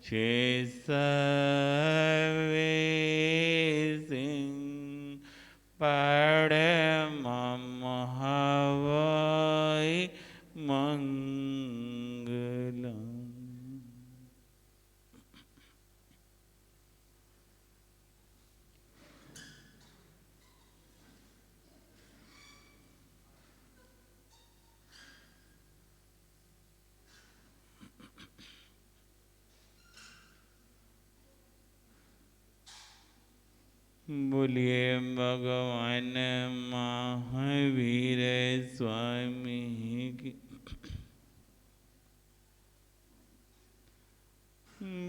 छे सवे सिंह पड़े मम हवाई मंगलम। बोलिए भगवान महावीर स्वामी की।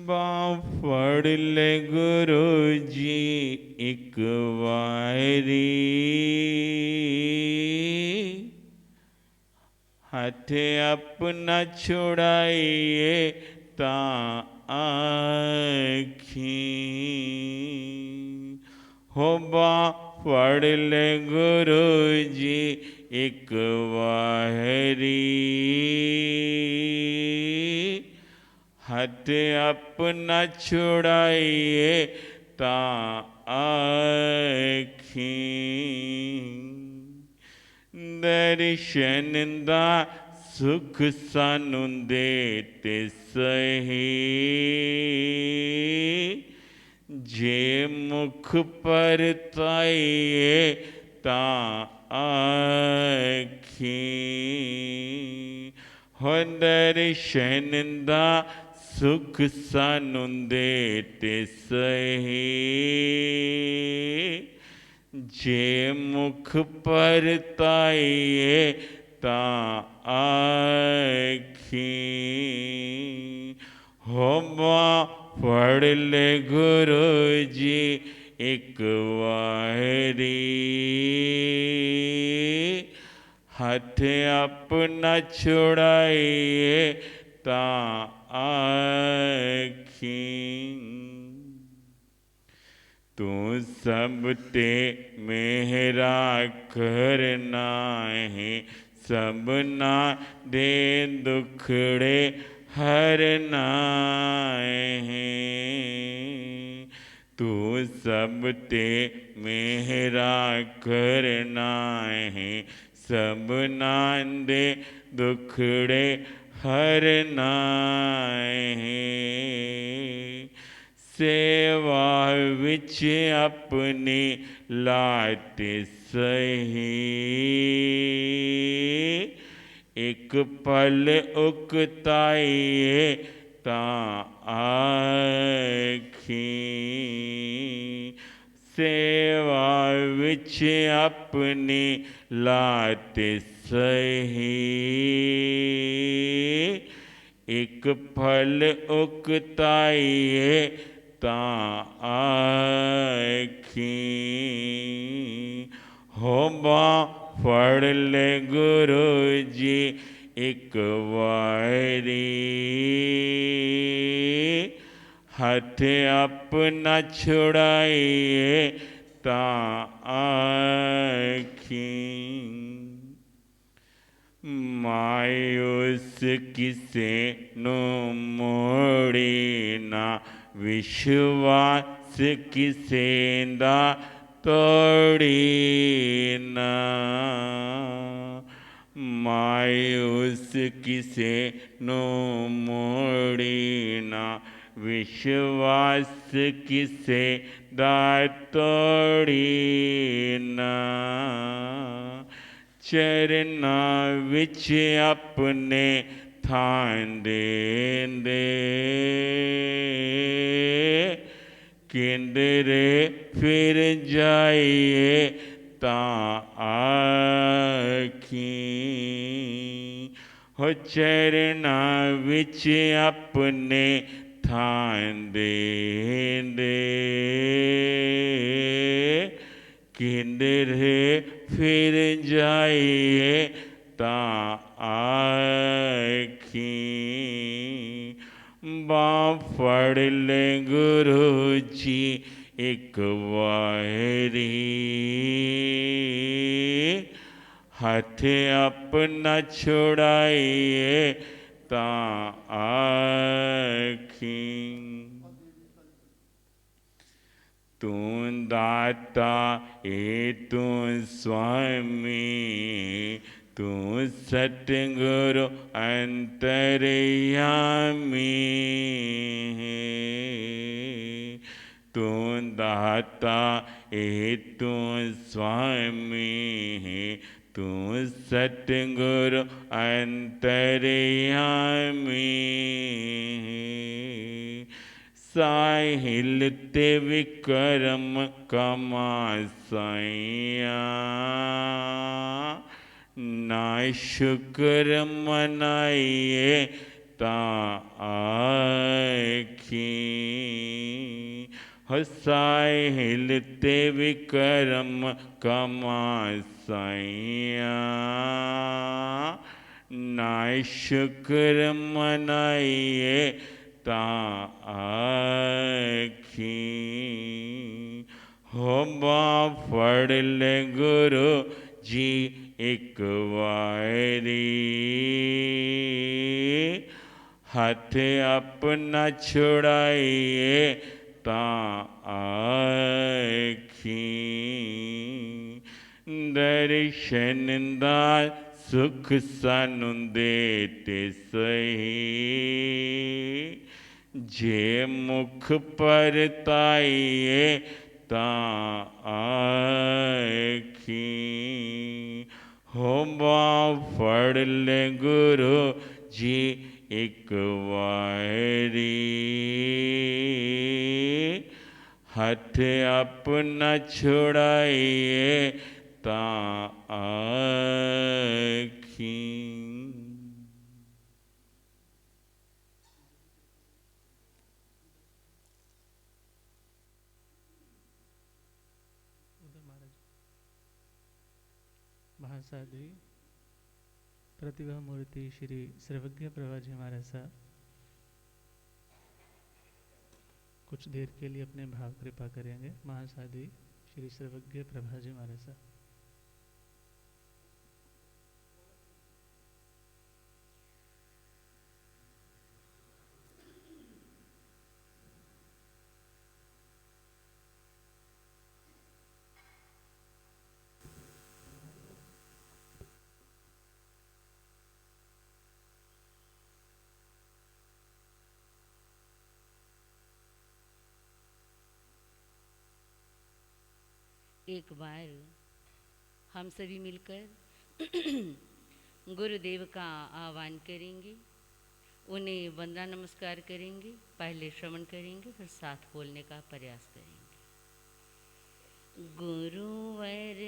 बाफड़ ले गुरु जी एक वारी, हाथ अपना छुड़ाइए ता आखी। हो बाफड़ ले गुरु जी एक वारी, हाथ अपना छुड़ाइए ता आखी। दर्शन दा सुख सानू देते सही, जे मुख पर ताइए ता आखी। हो दर्शन दा सुख सानू देते सही, जे मुख पर ताइए ता आखी। हो बाफड़ ले गुरु जी एक वारी, हाथ अपना छुड़ाइए ता आखी। तू सब ते मेहरा करना है, सबना दे दुखड़े हरना है। तू सब ते मेहरा करना है, सबना दे दुखड़े हरना है। सेवा विच अपनी लाट सही, एक पल उकताइए ता आखी। सेवा विच अपनी लाट सही, एक फल उकताइए ता आखी। हो बाफड़ ले गुरु जी एक वारी, हाथ अपना छुड़ाइए ता आखी। मायूस किसे नो मोड़ी ना, विश्वास किसे दा तोड़ी ना। मायूस किसे नो मोड़ी ना, विश्वास किसे दा तोड़ी ना। चरना विच अपने थान देंदे, किंदरे फिर जाइए ता आखी। हो चरना विच अपने थान देंदे, किंदरे फिर जाइए ता आखी। बाफड़ ले गुरु जी एक वारी, हाथ अपना छुड़ाइए ता आखी। दाता ए तू स्वामी, तू सतगुरु अंतर्यामी। तू दाता ए तू स्वामी, तू सतगुरु अंतर्यामी। साहिल ते विक्रम कमा साइया, ना शुक्र मनाइए ता आखी। हो साहिल ते विक्रम कमा साइया, ना शुक्र मनाइए ता आखी। हो बा फड़ ले गुरु जी एक वारी, हाथ अपना छुड़ाइए ता आखी। दर्शन दा सुख सानू देते सही, जे मुख पर ताइए ता आखी। हो बा फड़ ले गुरु जी एक वारी, हाथ अपना छुड़ाइए ता आखी। महासाध्वी प्रतिभा मूर्ति श्री सर्वज्ञ प्रभा जी महाराज साहब कुछ देर के लिए अपने भाव कृपा करेंगे। महासाध्वी श्री सर्वज्ञ प्रभा जी महाराज साहब। एक बार हम सभी मिलकर गुरुदेव का आह्वान करेंगे, उन्हें वंदना नमस्कार करेंगे, पहले श्रवण करेंगे फिर साथ बोलने का प्रयास करेंगे। गुरुवर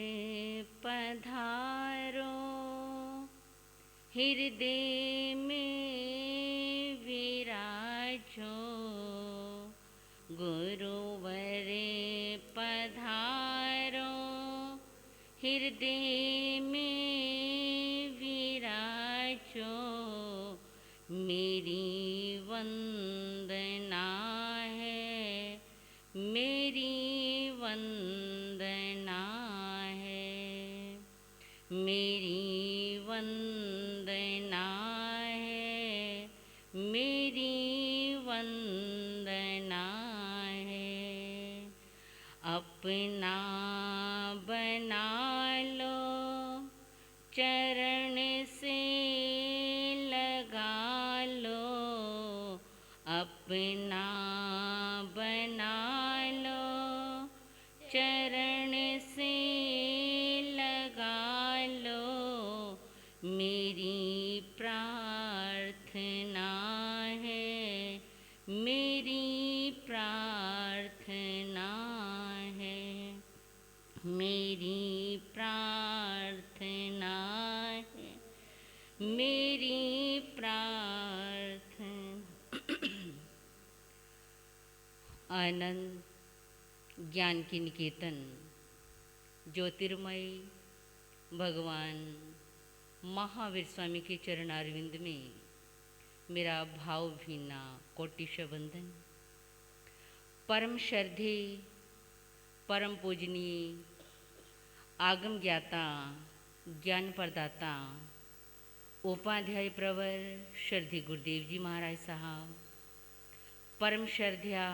पधारो हृदय में विराजो, गुरुवर पधारो हृदय में विराजो। मेरी वंदना है, मेरी वंदना है, मेरी वंदना है, मेरी वंदना है। अपना बना लो चरण से लगा लो, अपना बना लो चरण से लगा लो। मेरी प्रार्थना है, मेरी प्रार्थना है, मेरी प्रार्थना है, मेरी प्रार्थना। आनंद ज्ञान की निकेतन ज्योतिर्मय भगवान महावीर स्वामी के चरणारविंद में मेरा भावभीना कोटिश वंदन। परम श्रद्धे परम पूजनीय आगम ज्ञाता ज्ञान प्रदाता उपाध्याय प्रवर श्रद्धे गुरुदेव जी महाराज साहब, परम श्रद्धा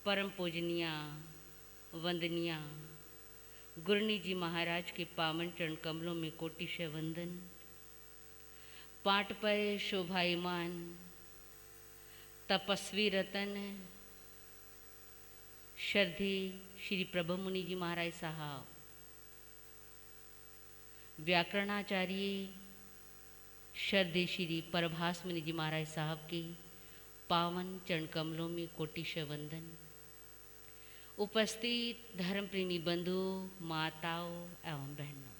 परम पूजनीय वंदनिया गुरनी जी महाराज के पावन चरण कमलों में कोटिशय वंदन। पाट पर शोभायमान तपस्वी रतन श्रद्धे श्री प्रभु मुनि जी महाराज साहब, व्याकरणाचार्य श्रद्धे श्री प्रभास मुनि जी महाराज साहब के पावन चरण कमलों में कोटिशय वंदन। उपस्थित धर्म प्रेमी बंधु, माताओं एवं बहनों,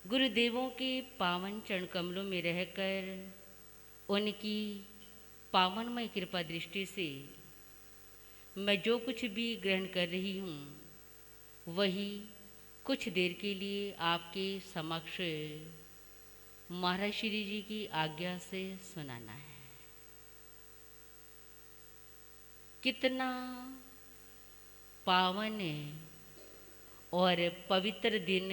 गुरुदेवों के पावन चरण कमलों में रहकर उनकी पावनमय कृपा दृष्टि से मैं जो कुछ भी ग्रहण कर रही हूँ वही कुछ देर के लिए आपके समक्ष महाराज श्री जी की आज्ञा से सुनाना है। कितना पावन और पवित्र दिन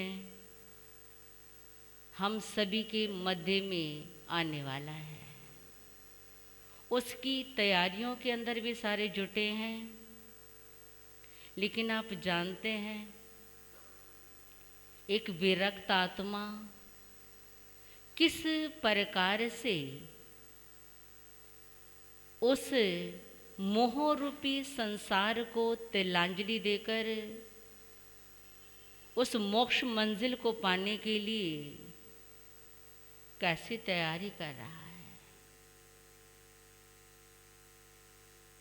हम सभी के मध्य में आने वाला है। उसकी तैयारियों के अंदर भी सारे जुटे हैं, लेकिन आप जानते हैं एक विरक्त आत्मा किस प्रकार से उस मोह रूपी संसार को तिलांजलि देकर उस मोक्ष मंजिल को पाने के लिए कैसी तैयारी कर रहा है।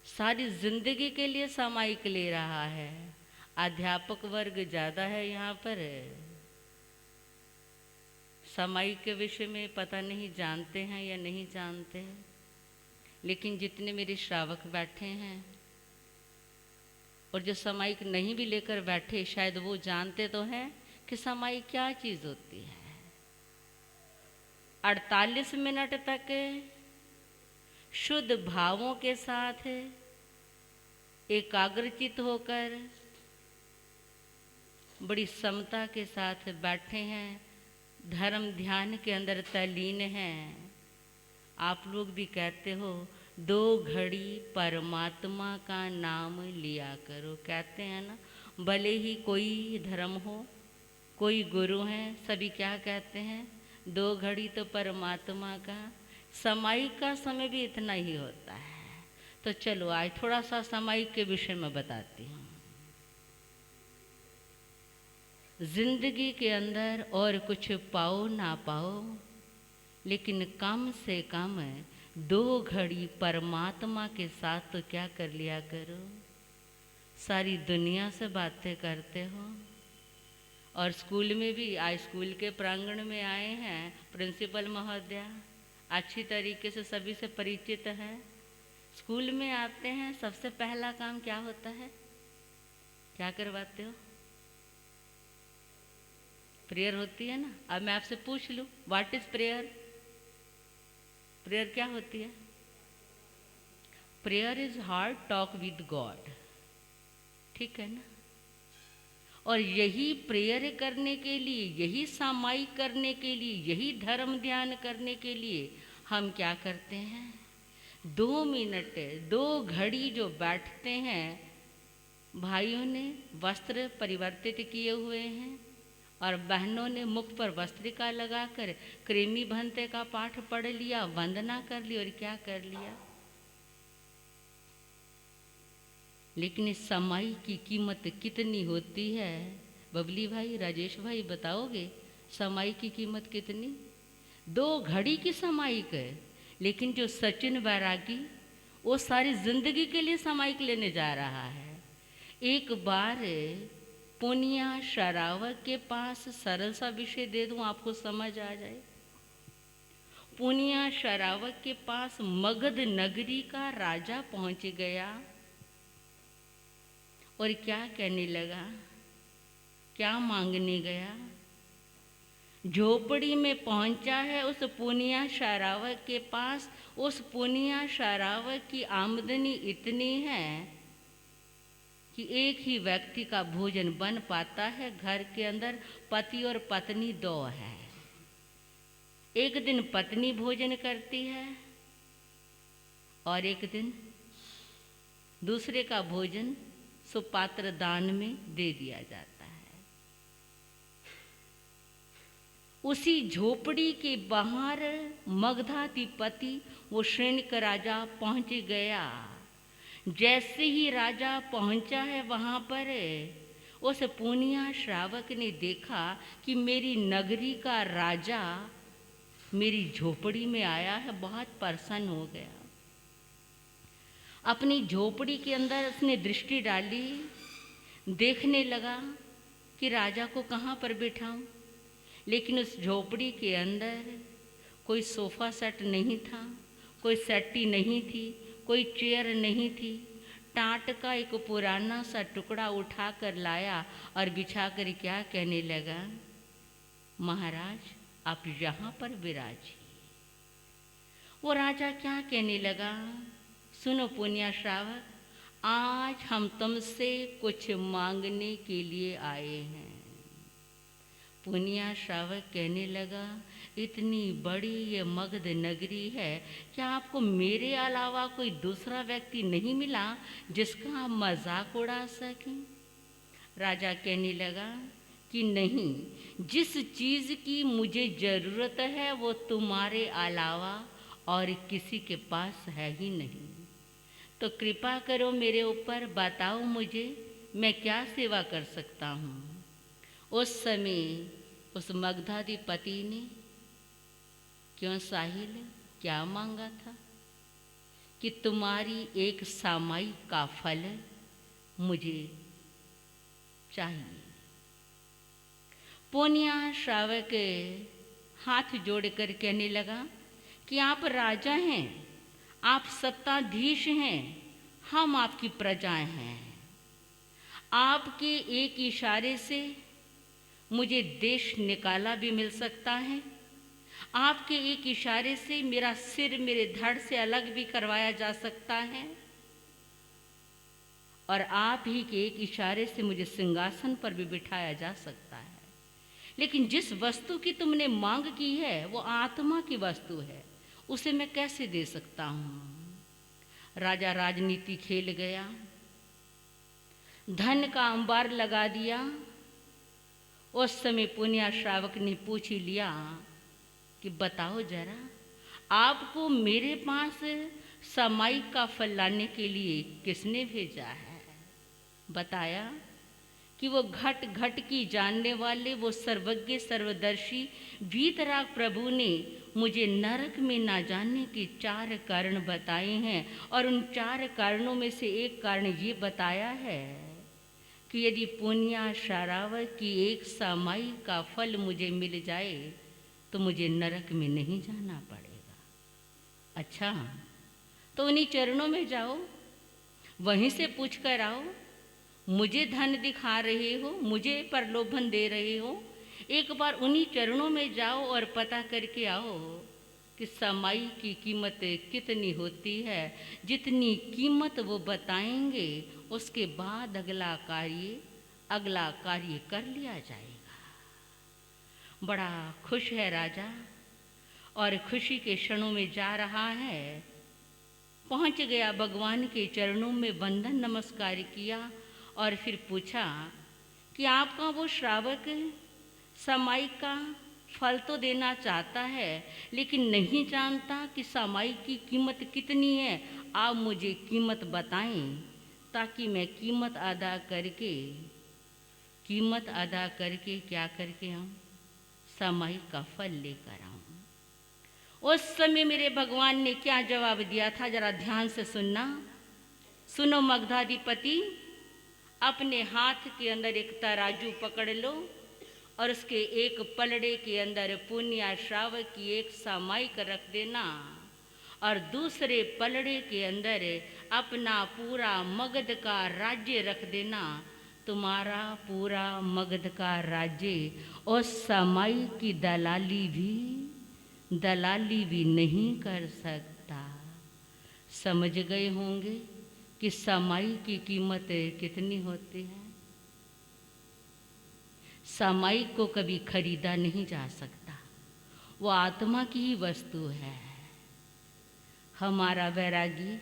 सारी जिंदगी के लिए सामायिक ले रहा है। अध्यापक वर्ग ज़्यादा है यहाँ पर, सामायिक के विषय में पता नहीं जानते हैं या नहीं जानते, लेकिन जितने मेरे श्रावक बैठे हैं और जो सामायिक नहीं भी लेकर बैठे शायद वो जानते तो हैं कि सामायिक क्या चीज़ होती है। 48 मिनट तक शुद्ध भावों के साथ एकाग्रचित होकर बड़ी समता के साथ बैठे हैं, धर्म ध्यान के अंदर तल्लीन हैं। आप लोग भी कहते हो 2 घड़ी परमात्मा का नाम लिया करो, कहते हैं ना। भले ही कोई धर्म हो, कोई गुरु हैं, सभी क्या कहते हैं 2 घड़ी तो परमात्मा का। सामायिक का समय भी इतना ही होता है। तो चलो आज थोड़ा सा सामायिक के विषय में बताती हूँ। जिंदगी के अंदर और कुछ पाओ ना पाओ, लेकिन कम से कम 2 घड़ी परमात्मा के साथ तो क्या कर लिया करो। सारी दुनिया से बातें करते हो और स्कूल में भी, आज स्कूल के प्रांगण में आए हैं प्रिंसिपल महोदया, अच्छी तरीके से सभी से परिचित है। स्कूल में आते हैं, सबसे पहला काम क्या होता है, क्या करवाते हो? प्रेयर होती है ना। अब मैं आपसे पूछ लूँ, व्हाट इज प्रेयर? प्रेयर क्या होती है? Prayer is heart talk with God, ठीक है ना। और यही प्रेयर करने के लिए, यही सामायिक करने के लिए, यही धर्म ध्यान करने के लिए हम क्या करते हैं, 2 मिनट 2 घड़ी जो बैठते हैं, भाइयों ने वस्त्र परिवर्तित किए हुए हैं और बहनों ने मुख पर वस्त्रिका लगाकर क्रेमी भंते का पाठ पढ़ लिया, वंदना कर ली और क्या कर लिया। लेकिन इस समय की कीमत कितनी होती है? बबली भाई, राजेश भाई बताओगे समय की कीमत कितनी? 2 घड़ी की सामायिक है, लेकिन जो सचिन बैरागी वो सारी जिंदगी के लिए सामायिक लेने जा रहा है। एक बार पुनिया शरावत के पास सरल सा विषय दे दूं, आपको समझ आ जाए। पुनिया शरावत के पास मगध नगरी का राजा पहुंच गया और क्या कहने लगा, क्या मांगने गया। झोपड़ी में पहुंचा है उस पुनिया शरावत के पास। उस पुनिया शरावत की आमदनी इतनी है कि एक ही व्यक्ति का भोजन बन पाता है। घर के अंदर पति और पत्नी 2 है। एक दिन पत्नी भोजन करती है और एक दिन दूसरे का भोजन सो पात्र दान में दे दिया जाता है। उसी झोपड़ी के बाहर मगधाधिपति वो श्रेणिक राजा पहुंच गया। जैसे ही राजा पहुंचा है वहां पर उस पूनिया श्रावक ने देखा कि मेरी नगरी का राजा मेरी झोपड़ी में आया है, बहुत प्रसन्न हो गया। अपनी झोपड़ी के अंदर उसने दृष्टि डाली, देखने लगा कि राजा को कहाँ पर बिठाऊं, लेकिन उस झोपड़ी के अंदर कोई सोफ़ा सेट नहीं था, कोई सेट्टी नहीं थी, कोई चेयर नहीं थी। टाट का एक पुराना सा टुकड़ा उठा कर लाया और बिछा कर क्या कहने लगा, महाराज आप यहाँ पर विराजिए। वो राजा क्या कहने लगा, सुनो पुनिया श्रावक, आज हम तुमसे कुछ मांगने के लिए आए हैं। पुनिया श्रावक कहने लगा, इतनी बड़ी ये मगध नगरी है, क्या आपको मेरे अलावा कोई दूसरा व्यक्ति नहीं मिला जिसका आप मजाक उड़ा सकें? राजा कहने लगा कि नहीं, जिस चीज़ की मुझे ज़रूरत है वो तुम्हारे अलावा और किसी के पास है ही नहीं। तो कृपा करो मेरे ऊपर, बताओ मुझे मैं क्या सेवा कर सकता हूँ। उस समय उस मगधाधिपति ने, क्यों साहिल, क्या मांगा था कि तुम्हारी एक सामाई का फल मुझे चाहिए। पुनिया श्रावक हाथ जोड़कर कहने लगा कि आप राजा हैं, आप सत्ताधीश हैं, हम आपकी प्रजाएं हैं। आपके एक इशारे से मुझे देश निकाला भी मिल सकता है, आपके एक इशारे से मेरा सिर मेरे धड़ से अलग भी करवाया जा सकता है, और आप ही के एक इशारे से मुझे सिंहासन पर भी बिठाया जा सकता है। लेकिन जिस वस्तु की तुमने मांग की है वो आत्मा की वस्तु है, उसे मैं कैसे दे सकता हूँ। राजा राजनीति खेल गया, धन का अंबार लगा दिया। उस समय पुनिया श्रावक ने पूछ ही लिया कि बताओ जरा, आपको मेरे पास समाई का फल लाने के लिए किसने भेजा है? बताया कि वो घट घट की जानने वाले, वो सर्वज्ञ सर्वदर्शी वीतराग प्रभु ने मुझे नरक में ना जाने के 4 कारण बताए हैं, और उन 4 कारणों में से एक कारण ये बताया है कि यदि पुनिया श्रावक की एक समाई का फल मुझे मिल जाए तो मुझे नरक में नहीं जाना पड़ेगा। अच्छा, तो उन्हीं चरणों में जाओ, वहीं से पूछ कर आओ। मुझे धन दिखा रहे हो, मुझे प्रलोभन दे रहे हो, एक बार उन्हीं चरणों में जाओ और पता करके आओ कि समाई की कीमत कितनी होती है। जितनी कीमत वो बताएंगे उसके बाद अगला कार्य कर लिया जाएगा। बड़ा खुश है राजा और खुशी के क्षणों में जा रहा है। पहुंच गया, भगवान के चरणों में वंदन नमस्कार किया और फिर पूछा कि आपका वो श्रावक समाई का फल तो देना चाहता है, लेकिन नहीं जानता कि समाई की कीमत कितनी है। आप मुझे कीमत बताएं ताकि मैं कीमत अदा करके क्या करके आऊँ, समाई का फल लेकर आऊँ। उस समय मेरे भगवान ने क्या जवाब दिया था, जरा ध्यान से सुनना। सुनो मगधाधिपति, अपने हाथ के अंदर एक तराजू पकड़ लो और उसके एक पलड़े के अंदर पुनिया श्रावक की एक सामायिक रख देना और दूसरे पलड़े के अंदर अपना पूरा मगध का राज्य रख देना। तुम्हारा पूरा मगध का राज्य उस समाई की दलाली भी नहीं कर सकता। समझ गए होंगे कि समाई की कीमत कितनी होती है। समाई को कभी खरीदा नहीं जा सकता, वो आत्मा की ही वस्तु है। हमारा वैरागी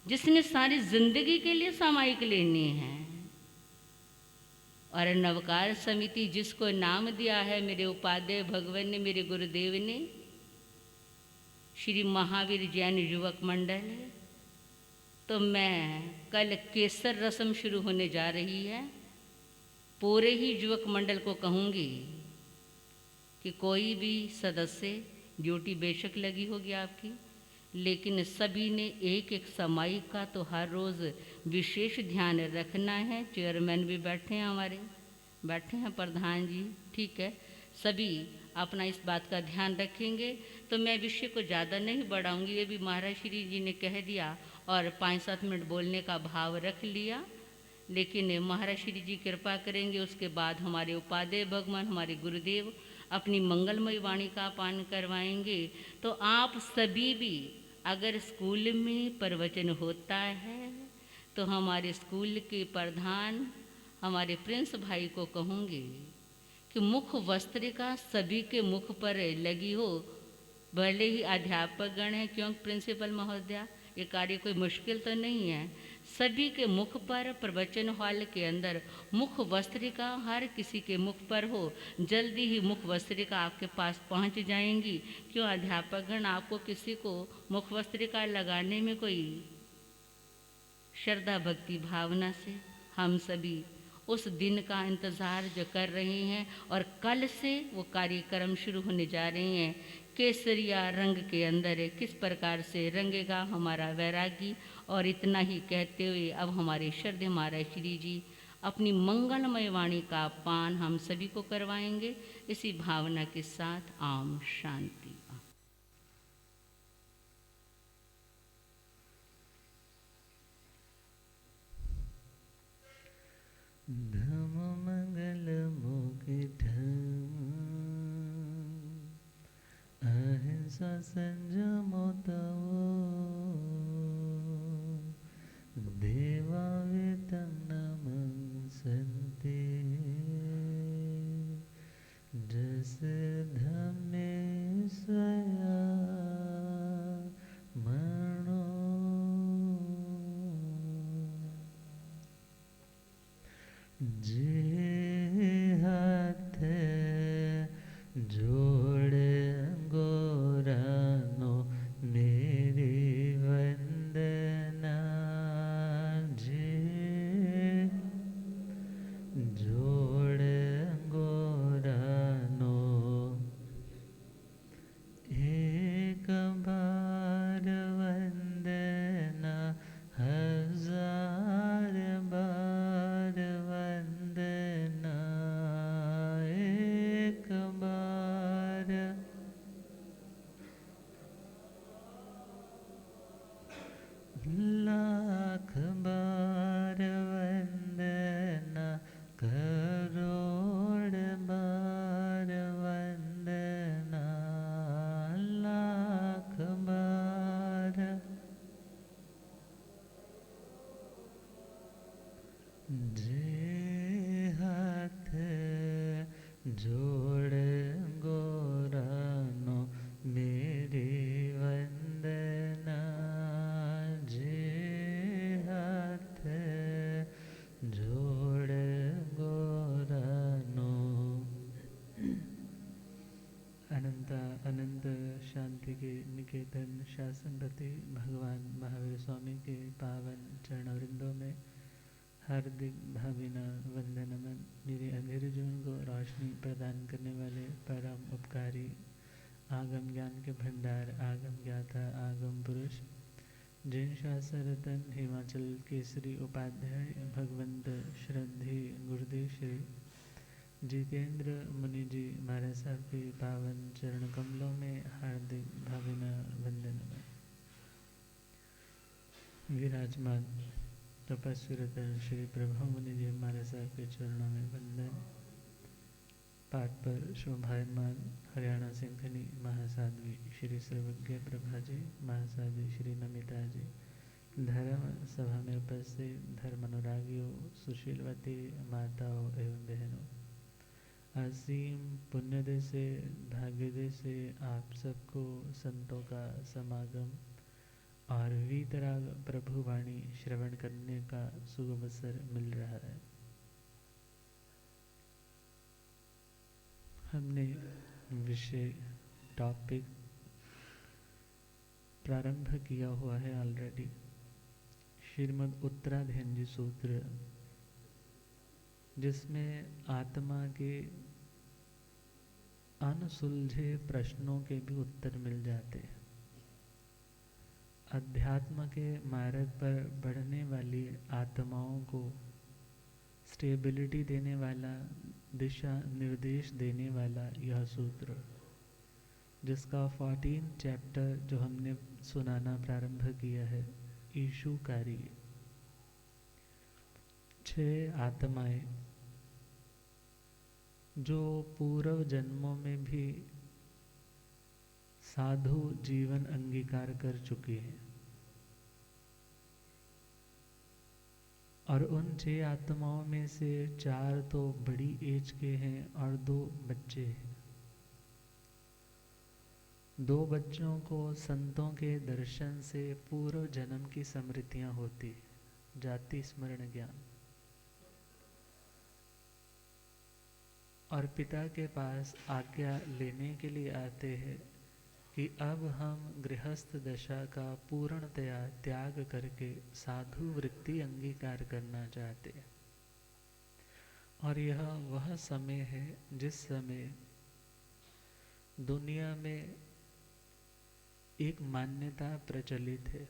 जिसने सारी जिंदगी के लिए सामायिक लेने हैं। और नवकार समिति जिसको नाम दिया है मेरे उपाध्याय भगवान ने, मेरे गुरुदेव ने, श्री महावीर जैन युवक मंडल। तो मैं कल केसर रस्म शुरू होने जा रही है, पूरे ही युवक मंडल को कहूँगी कि कोई भी सदस्य, ड्यूटी बेशक लगी होगी आपकी, लेकिन सभी ने एक एक सामायिक का तो हर रोज़ विशेष ध्यान रखना है। चेयरमैन भी बैठे हैं, हमारे बैठे हैं प्रधान जी, ठीक है, सभी अपना इस बात का ध्यान रखेंगे। तो मैं विषय को ज़्यादा नहीं बढ़ाऊंगी, ये भी महाराज श्री जी ने कह दिया और 5-7 मिनट बोलने का भाव रख लिया। लेकिन महाराज श्री जी कृपा करेंगे, उसके बाद हमारे उपाध्याय भगवान, हमारे गुरुदेव अपनी मंगलमय वाणी का पान करवाएंगे। तो आप सभी भी अगर स्कूल में प्रवचन होता है तो हमारे स्कूल के प्रधान हमारे प्रिंस भाई को कहूँगी कि मुख वस्त्रिका सभी के मुख पर लगी हो, भले ही अध्यापक गण हैं, क्योंकि प्रिंसिपल महोदया ये कार्य कोई मुश्किल तो नहीं है। सभी के मुख पर प्रवचन हॉल के अंदर मुख वस्त्रिका हर किसी के मुख पर हो, जल्दी ही मुख वस्त्रिका आपके पास पहुंच जाएंगी। क्यों अध्यापकगण, आपको किसी को मुख वस्त्रिका लगाने में कोई श्रद्धा भक्ति भावना से हम सभी उस दिन का इंतज़ार जो कर रहे हैं, और कल से वो कार्यक्रम शुरू होने जा रहे हैं। केसरिया रंग के अंदर किस प्रकार से रंगेगा हमारा वैरागी। और इतना ही कहते हुए अब हमारे श्रद्धेय महाराज श्री जी अपनी मंगलमय वाणी का पान हम सभी को करवाएंगे। इसी भावना के साथ आम शांति। धम मंगल मुकुट अहिंसा संयम तव देवा वेतन नमस्ते जस धमे स्वया मनो जे हाथ जोड़ गोरानो मेरी वंदना। जे जोड़ गोरानो एक बार वंदना, हजार बार वंदना। एक बार लाख बार वंदना, करोड़ बार वंदना। लाख बार जे हाथ जोड़ गोरानो मेरी वंदना। जे हाथ जोड़ गोरानो। अनंत अनंत शांति के निकेतन शासनपति भगवान महावीर स्वामी के पावन चरणवृंदों में हार्दिक भावना वंदन नमन। मेरे अंधेरे जीवन को रोशनी प्रदान करने वाले परम उपकारी आगम ज्ञान के भंडार, आगम ज्ञाता, आगम पुरुष, जैन शास्त्र रतन हिमाचल केसरी उपाध्याय भगवंत श्रद्धेय गुरुदेव श्री जितेंद्र मुनि जी महाराज साहब के पावन चरण कमलों में हार्दिक भावना वंदन नमन। विराजमान तपस्वी रतन श्री प्रभु मुनि जी महाराज साहब के चरणों में वंदन। पाठ पर शोभायमान हरियाणा सिंघनी महासाध्वी श्री सर्वज्ञ प्रभा जी, महासाध्वी श्री नमिता जी, धर्म सभा में उपस्थित धर्म अनुरागियों, सुशीलवती माताओं एवं बहनों, असीम पुण्यदय से भाग्योदय से आप सबको संतों का समागम और वीतराग प्रभु वाणी श्रवण करने का शुभ अवसर मिल रहा है। हमने विषय टॉपिक प्रारंभ किया हुआ है ऑलरेडी। श्रीमद् उत्तराधीनजी सूत्र, जिसमें आत्मा के अनसुलझे प्रश्नों के भी उत्तर मिल जाते हैं। अध्यात्म के मार्ग पर बढ़ने वाली आत्माओं को स्टेबिलिटी देने वाला, दिशा निर्देश देने वाला यह सूत्र, जिसका 14 चैप्टर जो हमने सुनाना प्रारंभ किया है, ईशुकारी। 6 आत्माएं जो पूर्व जन्मों में भी साधु जीवन अंगीकार कर चुकी हैं, और उन 6 आत्माओं में से 4 तो बड़ी एज के हैं और 2 बच्चे हैं। 2 बच्चों को संतों के दर्शन से पूर्व जन्म की स्मृतियां होती, जाति स्मरण ज्ञान, और पिता के पास आज्ञा लेने के लिए आते हैं कि अब हम गृहस्थ दशा का पूर्णतया त्याग करके साधु वृत्ति अंगीकार करना चाहते हैं। और यह वह समय है जिस समय दुनिया में एक मान्यता प्रचलित है,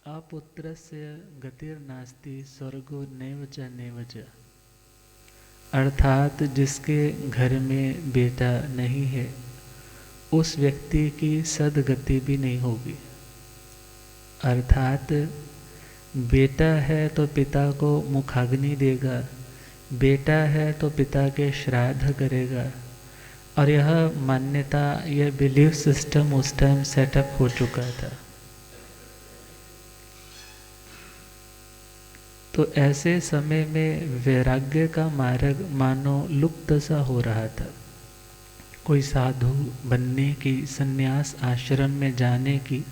अपुत्रस्य गतिर्नास्ति स्वर्गो नैव च नैव च, अर्थात जिसके घर में बेटा नहीं है उस व्यक्ति की सदगति भी नहीं होगी। अर्थात बेटा है तो पिता को मुखाग्नि देगा, बेटा है तो पिता के श्राद्ध करेगा। और यह मान्यता, यह बिलीफ सिस्टम उस टाइम सेटअप हो चुका था। तो ऐसे समय में वैराग्य का मार्ग मानो लुप्त सा हो रहा था। कोई साधु बनने की, संन्यास आश्रम में जाने की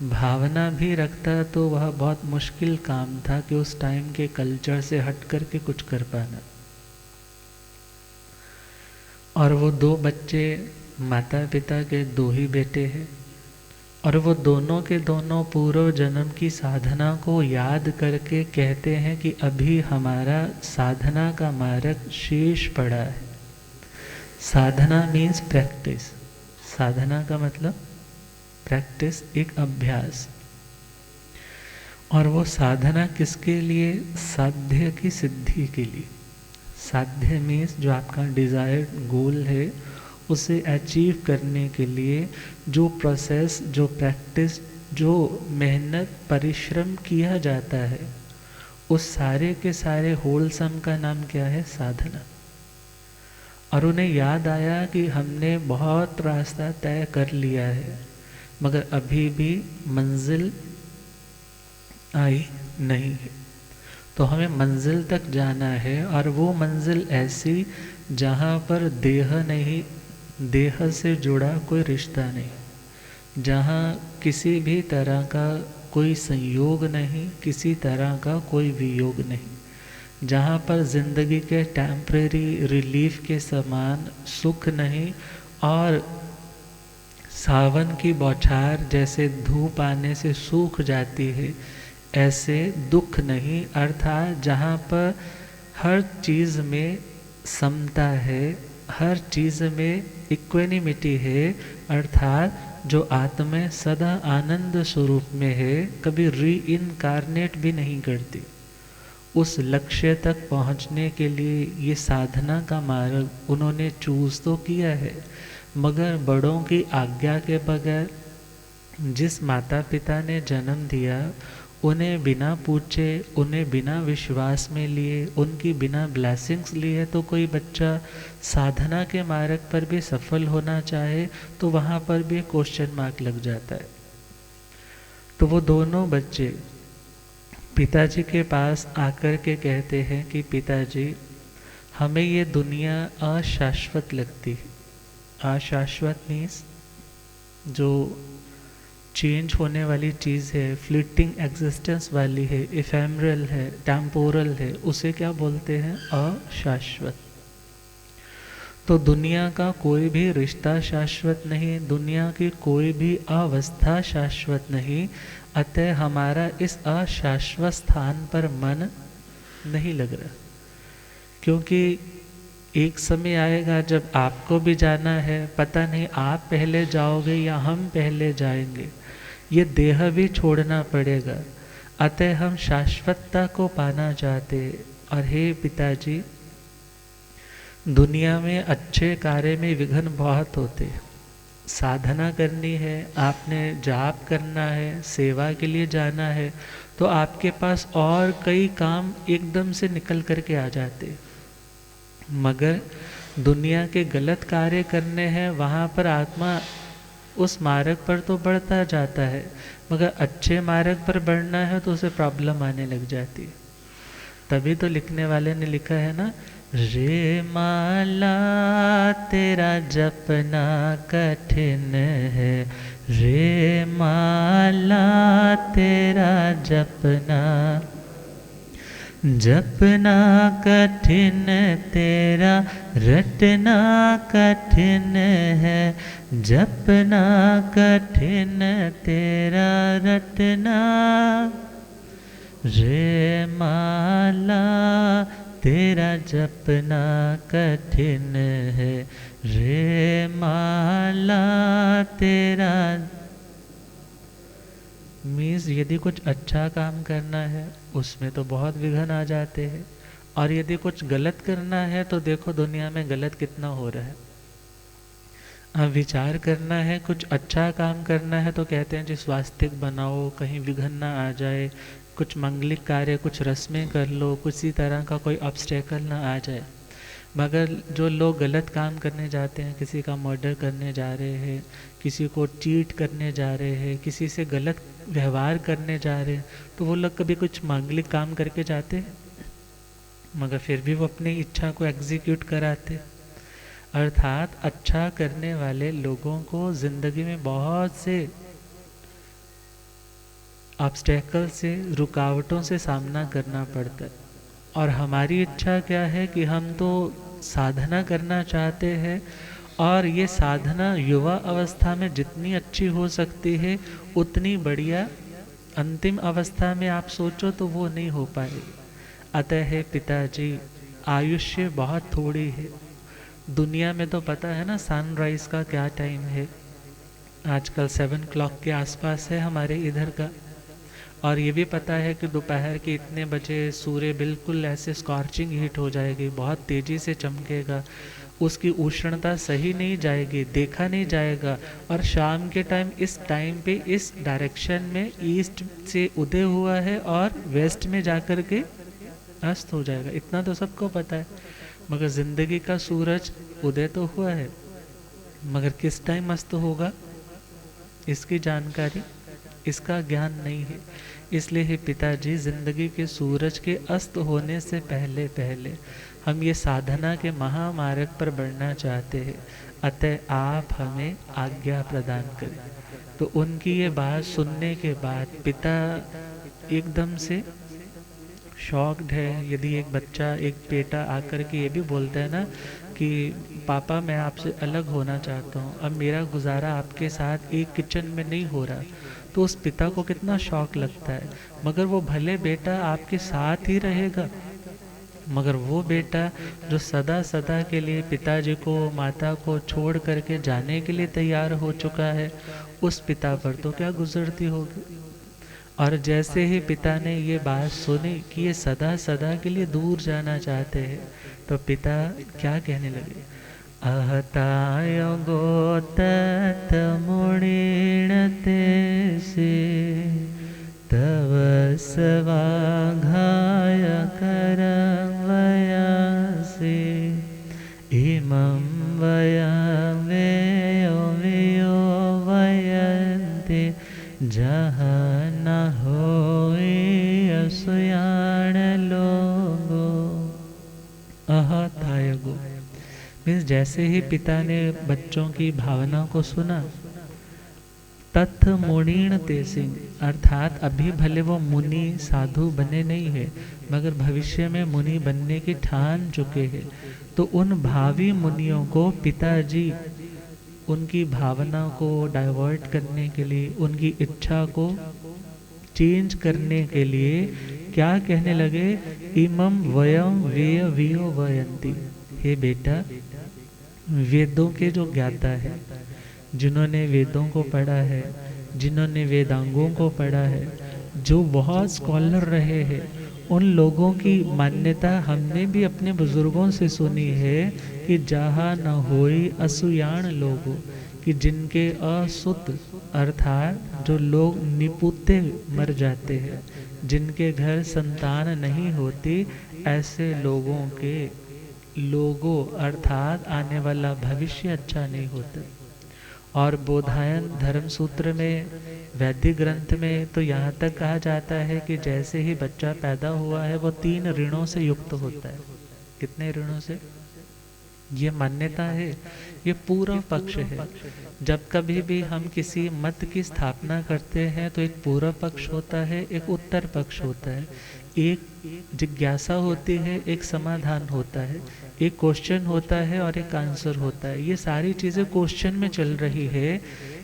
भावना भी रखता तो वह बहुत मुश्किल काम था कि उस टाइम के कल्चर से हट करके कुछ कर पाना। और वो 2 बच्चे, माता पिता के 2 ही बेटे हैं, और वो दोनों के दोनों पूर्व जन्म की साधना को याद करके कहते हैं कि अभी हमारा साधना का मार्ग शेष पड़ा है। साधना मीन्स प्रैक्टिस। साधना का मतलब प्रैक्टिस, एक अभ्यास। और वो साधना किसके लिए? साध्य की सिद्धि के लिए। साध्य मीन्स जो आपका डिजायर्ड गोल है उसे अचीव करने के लिए जो प्रोसेस, जो प्रैक्टिस, जो मेहनत, परिश्रम किया जाता है, उस सारे के सारे होलसम का नाम क्या है? साधना। और उन्हें याद आया कि हमने बहुत रास्ता तय कर लिया है मगर अभी भी मंजिल आई नहीं है। तो हमें मंजिल तक जाना है, और वो मंजिल ऐसी जहाँ पर देह नहीं, देह से जुड़ा कोई रिश्ता नहीं, जहाँ किसी भी तरह का कोई संयोग नहीं, किसी तरह का कोई वियोग नहीं, जहाँ पर जिंदगी के टेम्परेरी रिलीफ के समान सुख नहीं, और सावन की बौछार जैसे धूप आने से सूख जाती है ऐसे दुख नहीं। अर्थात जहाँ पर हर चीज़ में समता है, हर चीज़ में इक्वेनिमिटी है, अर्थात जो आत्मा सदा आनंद स्वरूप में है, कभी रीइनकार्नेट भी नहीं करती। उस लक्ष्य तक पहुंचने के लिए ये साधना का मार्ग उन्होंने चूज तो किया है, मगर बड़ों की आज्ञा के बगैर जिस माता पिता ने जन्म दिया उन्हें बिना पूछे, उन्हें बिना विश्वास में लिए, उनकी बिना ब्लेसिंग्स लिए तो कोई बच्चा साधना के मार्ग पर भी सफल होना चाहे तो वहाँ पर भी क्वेश्चन मार्क लग जाता है। तो वो दोनों बच्चे पिताजी के पास आकर के कहते हैं कि पिताजी हमें ये दुनिया अशाश्वत लगती है। अशाश्वत मीन्स जो चेंज होने वाली चीज़ है, फ्लिटिंग एग्जिस्टेंस वाली है, इफेमरल है, टेम्पोरल है, उसे क्या बोलते हैं? अशाश्वत। तो दुनिया का कोई भी रिश्ता शाश्वत नहीं, दुनिया की कोई भी अवस्था शाश्वत नहीं, अतः हमारा इस अशाश्वत स्थान पर मन नहीं लग रहा। क्योंकि एक समय आएगा जब आपको भी जाना है, पता नहीं आप पहले जाओगे या हम पहले जाएंगे, ये देह भी छोड़ना पड़ेगा। अतः हम शाश्वतता को पाना चाहते। और हे पिताजी, दुनिया में अच्छे कार्य में विघ्न बहुत होते। साधना करनी है, आपने जाप करना है, सेवा के लिए जाना है, तो आपके पास और कई काम एकदम से निकल करके आ जाते। मगर दुनिया के गलत कार्य करने हैं, वहाँ पर आत्मा उस मार्ग पर तो बढ़ता जाता है, मगर अच्छे मार्ग पर बढ़ना है तो उसे प्रॉब्लम आने लग जाती है। तभी तो लिखने वाले ने लिखा है ना, रे माला तेरा जपना कठिन है, रे माला तेरा जपना, जपना कठिन तेरा रटना कठिन है, जपना कठिन तेरा रटना, रे माला तेरा जपना कठिन है, रे माला तेरा। मीन्स यदि कुछ अच्छा काम करना है उसमें तो बहुत विघ्न आ जाते हैं, और यदि कुछ गलत करना है तो देखो दुनिया में गलत कितना हो रहा है। अब विचार करना है, कुछ अच्छा काम करना है तो कहते हैं जी स्वास्तिक बनाओ, कहीं विघ्न ना आ जाए, कुछ मंगलिक कार्य, कुछ रस्में कर लो, किसी तरह का कोई ऑब्स्टेकल ना आ जाए। मगर जो लोग गलत काम करने जाते हैं, किसी का मर्डर करने जा रहे हैं, किसी को चीट करने जा रहे हैं, किसी से गलत व्यवहार करने जा रहे हैं, तो वो लोग कभी कुछ मांगलिक काम करके जाते हैं, मगर फिर भी वो अपनी इच्छा को एग्जीक्यूट कराते। अर्थात अच्छा करने वाले लोगों को ज़िंदगी में बहुत से ऑब्स्टेकल से, रुकावटों से सामना करना पड़ता है। और हमारी इच्छा क्या है कि हम तो साधना करना चाहते हैं, और ये साधना युवा अवस्था में जितनी अच्छी हो सकती है उतनी बढ़िया अंतिम अवस्था में आप सोचो तो वो नहीं हो पाएगी। अतः है पिताजी, आयुष्य बहुत थोड़ी है। दुनिया में तो पता है ना सनराइज़ का क्या टाइम है, आजकल 7 o'clock के आसपास है हमारे इधर का। और ये भी पता है कि दोपहर के इतने बजे सूर्य बिल्कुल ऐसे स्कॉर्चिंग हीट हो जाएगी, बहुत तेज़ी से चमकेगा, उसकी उष्णता सही नहीं जाएगी, देखा नहीं जाएगा। और शाम के टाइम इस टाइम पे इस डायरेक्शन में ईस्ट से उदय हुआ है और वेस्ट में जाकर के अस्त हो जाएगा, इतना तो सबको पता है। मगर ज़िंदगी का सूरज उदय तो हुआ है, मगर किस टाइम अस्त होगा इसकी जानकारी, इसका ज्ञान नहीं है। इसलिए हे पिताजी, ज़िंदगी के सूरज के अस्त होने से पहले पहले हम ये साधना के महामार्ग पर बढ़ना चाहते हैं, अतः आप हमें आज्ञा प्रदान करें। तो उनकी ये बात सुनने के बाद पिता एकदम से शॉक्ड है। यदि एक बच्चा, एक बेटा आकर के ये भी बोलता है ना कि पापा मैं आपसे अलग होना चाहता हूँ, अब मेरा गुजारा आपके साथ एक किचन में नहीं हो रहा, तो उस पिता को कितना शौक लगता है। मगर वो भले बेटा आपके साथ ही रहेगा, मगर वो बेटा जो सदा सदा के लिए पिताजी को, माता को छोड़ करके जाने के लिए तैयार हो चुका है, उस पिता पर तो क्या गुजरती होगी। और जैसे ही पिता ने ये बात सुनी कि ये सदा सदा के लिए दूर जाना चाहते हैं, तो पिता क्या कहने लगे, अहताय गोतत मुणीणते से तव स्वाघाय करं वयासि इमं वयमेयो वियो वयन्ति जहाँ न होई असुयाण लोगो। अहताय गो मीन्स जैसे ही पिता ने बच्चों की भावना को सुना, तथ मुनीण ते सिंह, अर्थात अभी भले वो मुनि साधु बने नहीं है, मगर भविष्य में मुनि बनने की ठान चुके हैं। तो उन भावी मुनियों को पिताजी उनकी भावना को डाइवर्ट करने के लिए, उनकी इच्छा को चेंज करने के लिए क्या कहने लगे, इमम वयम वेय वियो वयंती। हे बेटा, वेदों के जो ज्ञाता है, जिन्होंने वेदों को पढ़ा है, जिन्होंने वेदांगों को पढ़ा है, जो बहुत स्कॉलर रहे हैं, उन लोगों की मान्यता हमने भी अपने बुजुर्गों से सुनी है कि जहाँ न होई असुयाण लोगों, कि जिनके असुत अर्थात जो लोग निपुते मर जाते हैं, जिनके घर संतान नहीं होती, ऐसे लोगों अर्थात आने वाला भविष्य अच्छा नहीं होता। और बोधायन धर्म सूत्र में, वैदिक ग्रंथ में तो यहाँ तक कहा जाता है कि जैसे ही बच्चा पैदा हुआ है वो 3 ऋणों से युक्त होता है। कितने ऋणों से? ये मान्यता है, ये पूर्व पक्ष है। जब कभी भी हम किसी मत की स्थापना करते हैं तो एक पूर्व पक्ष होता है, एक उत्तर पक्ष होता है, एक जिज्ञासा होती है, एक समाधान होता है, एक क्वेश्चन होता है और एक आंसर होता है। ये सारी चीज़ें क्वेश्चन में चल रही है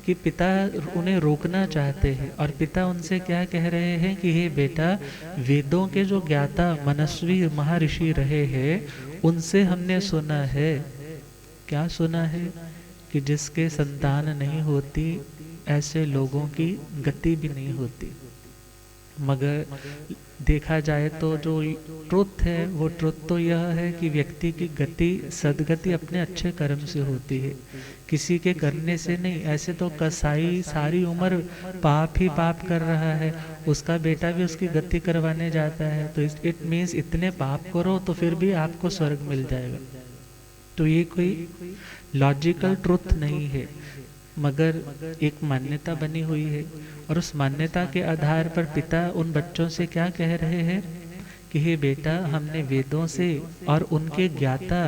कि पिता उन्हें रोकना चाहते हैं, और पिता उनसे क्या कह रहे हैं कि हे बेटा, वेदों के जो ज्ञाता मनस्वी महर्षि रहे हैं, उनसे हमने सुना है, क्या सुना है, कि जिसके संतान नहीं होती ऐसे लोगों की गति भी नहीं होती। मगर देखा जाए तो जो ट्रुथ है, वो ट्रुथ तो यह है कि व्यक्ति की गति, सदगति अपने अच्छे कर्म से होती है, किसी के करने से नहीं। ऐसे तो कसाई सारी उम्र पाप ही पाप कर रहा है, उसका बेटा भी उसकी गति करवाने जाता है, तो इट मीन्स इतने पाप करो तो फिर भी आपको स्वर्ग मिल जाएगा। तो ये कोई लॉजिकल ट्रुथ नहीं है, मगर एक मान्यता बनी हुई है। और उस मान्यता के आधार पर पिता उन बच्चों से क्या कह रहे हैं कि हे बेटा, हमने वेदों से और उनके ज्ञाता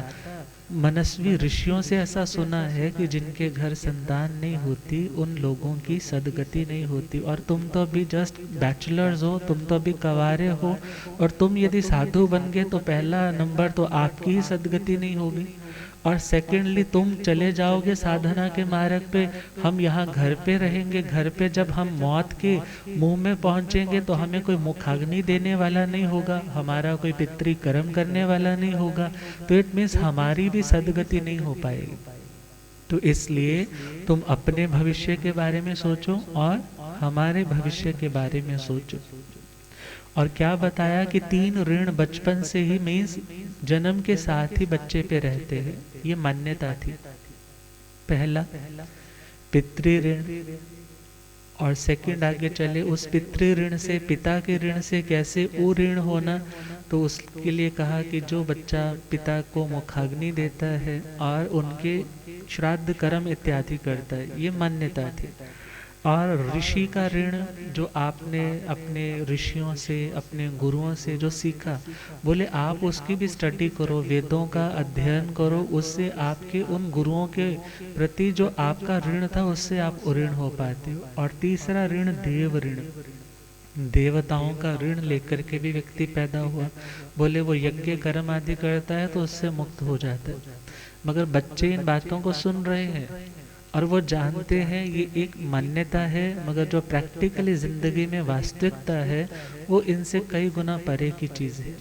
मनस्वी ऋषियों से ऐसा सुना है कि जिनके घर संतान नहीं होती, उन लोगों की सदगति नहीं होती। और तुम तो अभी जस्ट बैचलर्स हो, तुम तो अभी कवारे हो, और तुम यदि साधु बन गए तो पहला नंबर तो आपकी ही सदगति नहीं होगी, और सेकेंडली तुम चले जाओगे साधना के मार्ग पे, हम यहाँ घर पे रहेंगे। घर पे जब हम मौत के मुंह में पहुँचेंगे तो हमें कोई मुखाग्नि देने वाला नहीं होगा, हमारा कोई पितृ कर्म करने वाला नहीं होगा, तो इट मीन्स हमारी भी सदगति नहीं हो पाएगी। तो इसलिए तुम अपने भविष्य के बारे में सोचो और हमारे भविष्य के बारे में सोचो। और क्या बताया कि 3 ऋण बचपन से ही, मीन्स जन्म के साथ ही बच्चे पे रहते हैं, ये मान्यता थी। पहला पितृ ऋण, और सेकंड आगे चले उस पितृ ऋण से, पिता के ऋण से कैसे वो ऋण होना, तो उसके लिए कहा कि जो बच्चा पिता को मुखाग्नि देता है और उनके श्राद्ध कर्म इत्यादि करता है, ये मान्यता थी। और ऋषि का ऋण, जो आपने अपने ऋषियों से, अपने गुरुओं से जो सीखा, बोले आप उसकी भी स्टडी करो, वेदों का अध्ययन करो, उससे आपके उन गुरुओं के प्रति जो आपका ऋण था उससे आप ऋण हो पाते हो। और तीसरा ऋण देव ऋण, देवताओं का ऋण लेकर के भी व्यक्ति पैदा हुआ, बोले वो यज्ञ कर्म आदि करता है तो उससे मुक्त हो जाता है। मगर बच्चे इन बातों को सुन रहे हैं और वो जानते हैं ये एक मान्यता है, मगर जो प्रैक्टिकली ज़िंदगी में वास्तविकता है वो इनसे कई गुना परे की चीज़ है।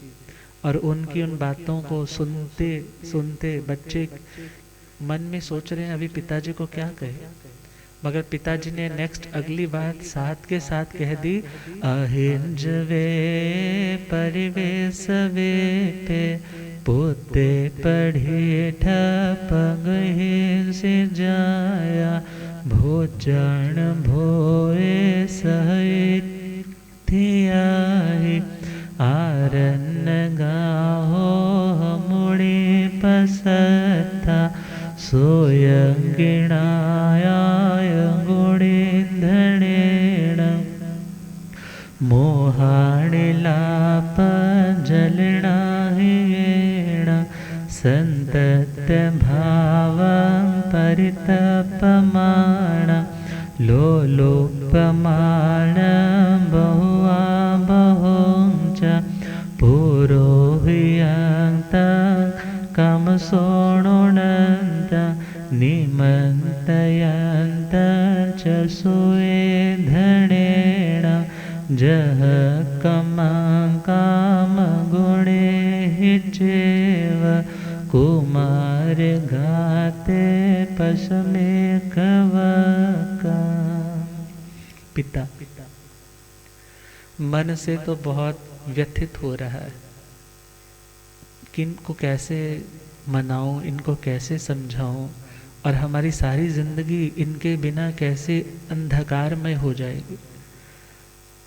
और उनकी उन बातों को सुनते सुनते बच्चे मन में सोच रहे हैं अभी पिताजी को क्या कहे, मगर पिताजी ने नेक्स्ट अगली बात साथ के साथ कह दी, अहिंज वे परिवेश वे पे पोते पढ़े ठपंग से जाया, भोजन भोए सहित थियाई, आरन गाहो मुड़े पसता, सोयं गिणाया गुणे धनेण, मोहाणिलाप जलना संतत भाव परितपमाण, लो लो प्रमाण बहुआ बहुंच पुरोहियंत कम सोणुनंत निमंतयंत च सुए धनेण जह काम गुणे हिचेव कुमार गाते पसमे कवका। पिता मन से तो बहुत व्यथित हो रहा है कि इनको कैसे मनाऊं, इनको कैसे समझाऊं, और हमारी सारी जिंदगी इनके बिना कैसे अंधकारमय हो जाएगी।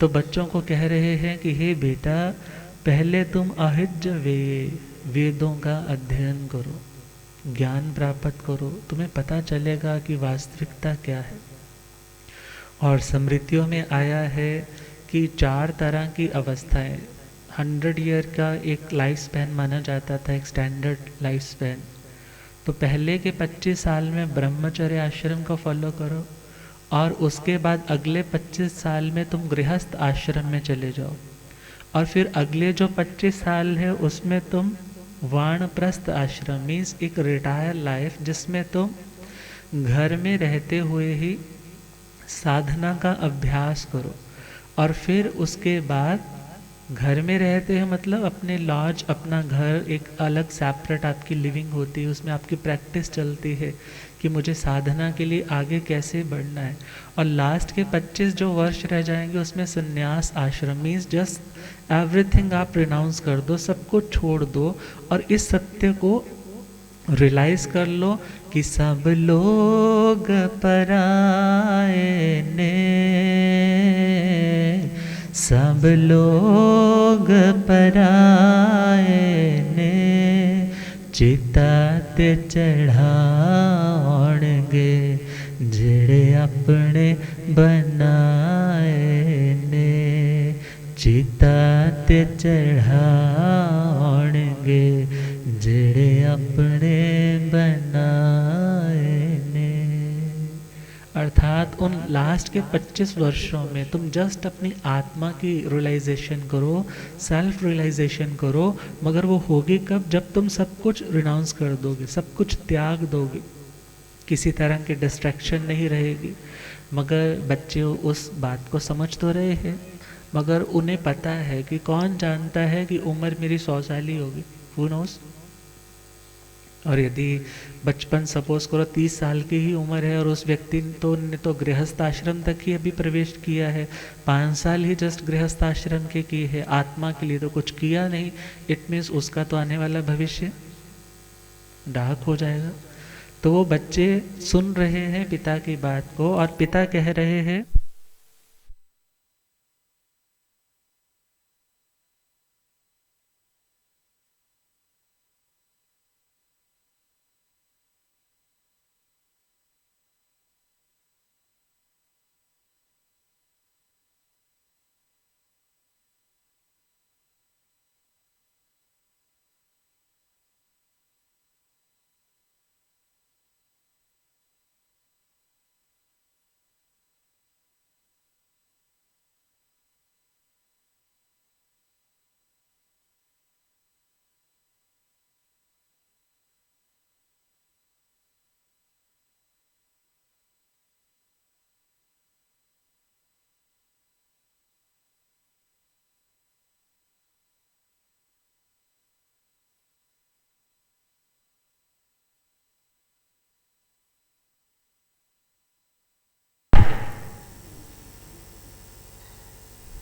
तो बच्चों को कह रहे हैं कि हे बेटा, पहले तुम अहिज्य वेदों का अध्ययन करो, ज्ञान प्राप्त करो, तुम्हें पता चलेगा कि वास्तविकता क्या है। और स्मृतियों में आया है कि 4 तरह की अवस्थाएं, 100 ईयर का एक लाइफ स्पैन माना जाता था, एक स्टैंडर्ड लाइफ स्पैन। तो पहले के 25 साल में ब्रह्मचर्य आश्रम को फॉलो करो, और उसके बाद अगले 25 साल में तुम गृहस्थ आश्रम में चले जाओ, और फिर अगले जो 25 साल है उसमें तुम वानप्रस्थ आश्रम, मीन्स एक रिटायर लाइफ, जिसमें तुम घर में रहते हुए ही साधना का अभ्यास करो। और फिर उसके बाद घर में रहते हैं मतलब अपने लॉज, अपना घर, एक अलग सेपरेट आपकी लिविंग होती है, उसमें आपकी प्रैक्टिस चलती है कि मुझे साधना के लिए आगे कैसे बढ़ना है। और लास्ट के 25 जो वर्ष रह जाएंगे उसमें संन्यास आश्रम, मीन्स जस्ट एवरीथिंग आप रिनाउंस कर दो, सब कुछ छोड़ दो, और इस सत्य को रियलाइज कर लो कि सब लोग पराए ने, सब लोग पराए ने, चिता ते चढ़ाउणगे जेड़े अपने बनाए ने, चिता ते चढ़ाउणगे जेड़े अपने बनाए ने। अर्थात उन लास्ट के 25 वर्षों में तुम जस्ट अपनी आत्मा की रियलाइजेशन करो, सेल्फ रियलाइजेशन करो, मगर वो होगी कब? जब तुम सब कुछ रिनाउंस कर दोगे, सब कुछ त्याग दोगे, किसी तरह के डिस्ट्रैक्शन नहीं रहेगी। मगर बच्चे उस बात को समझ तो रहे हैं, मगर उन्हें पता है कि कौन जानता है कि उम्र मेरी 100 साल ही होगी, हु नोस। और यदि बचपन सपोज करो 30 साल की ही उम्र है और उस व्यक्ति ने तो गृहस्थ आश्रम तक ही अभी प्रवेश किया है, 5 साल ही जस्ट गृहस्थ आश्रम के किए है, आत्मा के लिए तो कुछ किया नहीं, इट मीन्स उसका तो आने वाला भविष्य डार्क हो जाएगा। तो वो बच्चे सुन रहे हैं पिता की बात को, और पिता कह रहे हैं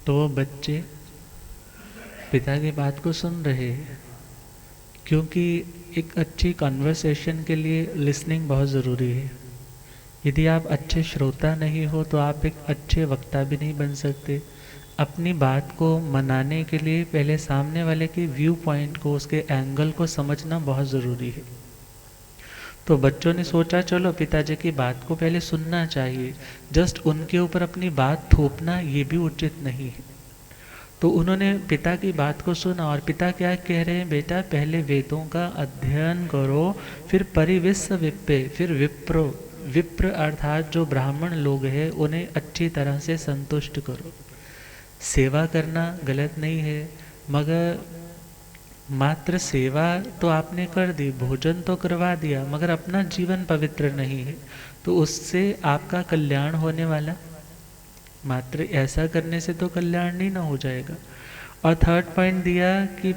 तो वो बच्चे पिता की बात को सुन रहे हैं, क्योंकि एक अच्छी कन्वर्सेशन के लिए लिसनिंग बहुत ज़रूरी है। यदि आप अच्छे श्रोता नहीं हो तो आप एक अच्छे वक्ता भी नहीं बन सकते। अपनी बात को मनाने के लिए पहले सामने वाले के व्यू पॉइंट को, उसके एंगल को समझना बहुत ज़रूरी है। तो बच्चों ने सोचा चलो पिताजी की बात को पहले सुनना चाहिए, जस्ट उनके ऊपर अपनी बात थोपना ये भी उचित नहीं है। तो उन्होंने पिता की बात को सुना, और पिता क्या कह रहे हैं, बेटा पहले वेदों का अध्ययन करो, फिर परिविश्व विप्पे, फिर विप्रो, विप्र अर्थात जो ब्राह्मण लोग हैं उन्हें अच्छी तरह से संतुष्ट करो। सेवा करना गलत नहीं है, मगर मात्र सेवा तो आपने कर दी, भोजन तो करवा दिया, मगर अपना जीवन पवित्र नहीं है, तो उससे आपका कल्याण होने वाला? मात्र ऐसा करने से तो कल्याण नहीं ना हो जाएगा। और थर्ड पॉइंट दिया कि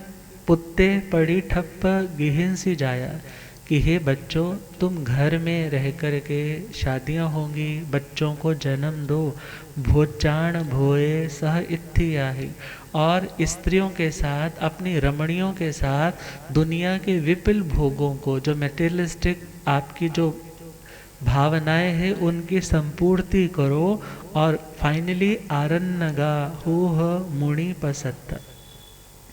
पुत्ते पड़ी ठप्प गिहिन सी जाया, कि हे बच्चों तुम घर में रह कर के शादियाँ होंगी, बच्चों को जन्म दो, भोचाण भोए सह इत्थियाहि, और स्त्रियों के साथ अपनी रमणियों के साथ दुनिया के विपुल भोगों को, जो मेटेरियलिस्टिक आपकी जो भावनाएं हैं उनकी संपूर्ति करो। और फाइनली आरण्यगा हुह मुनि पसत्त,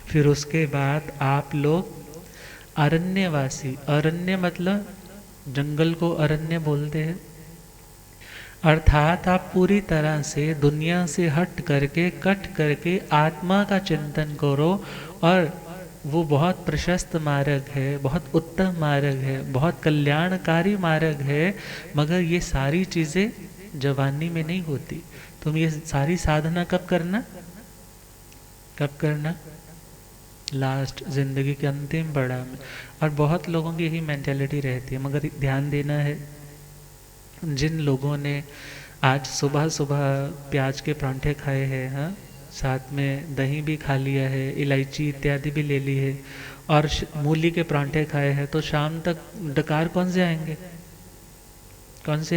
फिर उसके बाद आप लोग अरण्यवासी, अरण्य मतलब जंगल को अरण्य बोलते हैं, अर्थात आप पूरी तरह से दुनिया से हट करके आत्मा का चिंतन करो। और वो बहुत प्रशस्त मार्ग है, बहुत उत्तम मार्ग है, बहुत कल्याणकारी मार्ग है, मगर ये सारी चीज़ें जवानी में नहीं होती। तुम ये सारी साधना कब करना? लास्ट जिंदगी के अंतिम पड़ाव में। और बहुत लोगों की यही मेंटालिटी रहती है, मगर ध्यान देना है, जिन लोगों ने आज सुबह सुबह प्याज के परांठे खाए हैं, हाँ, साथ में दही भी खा लिया है, इलायची इत्यादि भी ले ली है, और मूली के परांठे खाए हैं, तो शाम तक डकार कौन से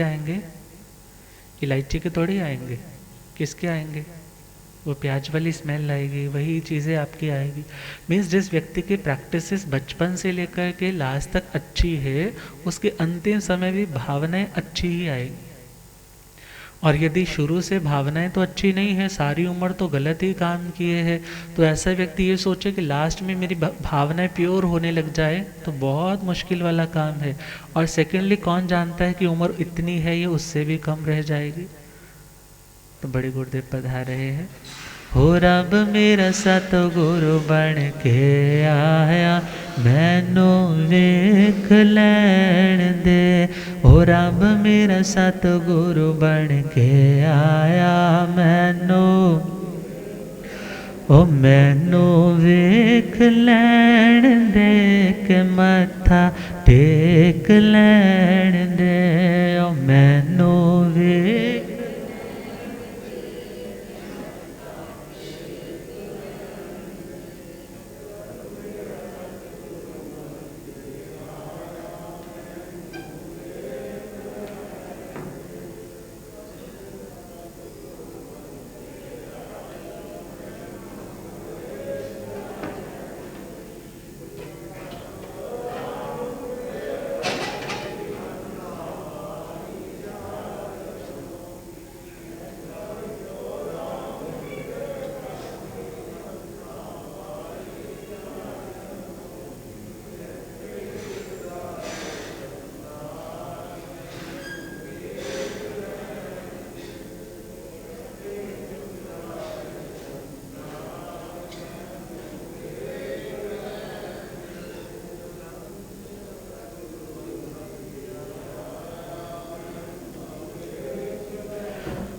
आएंगे? इलायची के थोड़ी आएंगे, किसके आएंगे? वो प्याज वाली स्मेल आएगी, वही चीज़ें आपकी आएगी। मीन्स जिस व्यक्ति की प्रैक्टिसेस बचपन से लेकर के लास्ट तक अच्छी है, उसके अंतिम समय भी भावनाएं अच्छी ही आएगी। और यदि शुरू से भावनाएं तो अच्छी नहीं है, सारी उम्र तो गलत ही काम किए हैं, तो ऐसा व्यक्ति ये सोचे कि लास्ट में मेरी भावनाएं प्योर होने लग जाए, तो बहुत मुश्किल वाला काम है। और सेकेंडली कौन जानता है कि उम्र इतनी है, ये उससे भी कम रह जाएगी। तो बड़े गुरुदेव पधार रहे हैं। हो रब मेरा सतगुरु बन के आया, मैनू वेख लैण दे। हो रब मेरा सतगुरु बन के आया, मैनू वेख लैण दे, के मथा टेक लैण दे। ओ मैनू वेख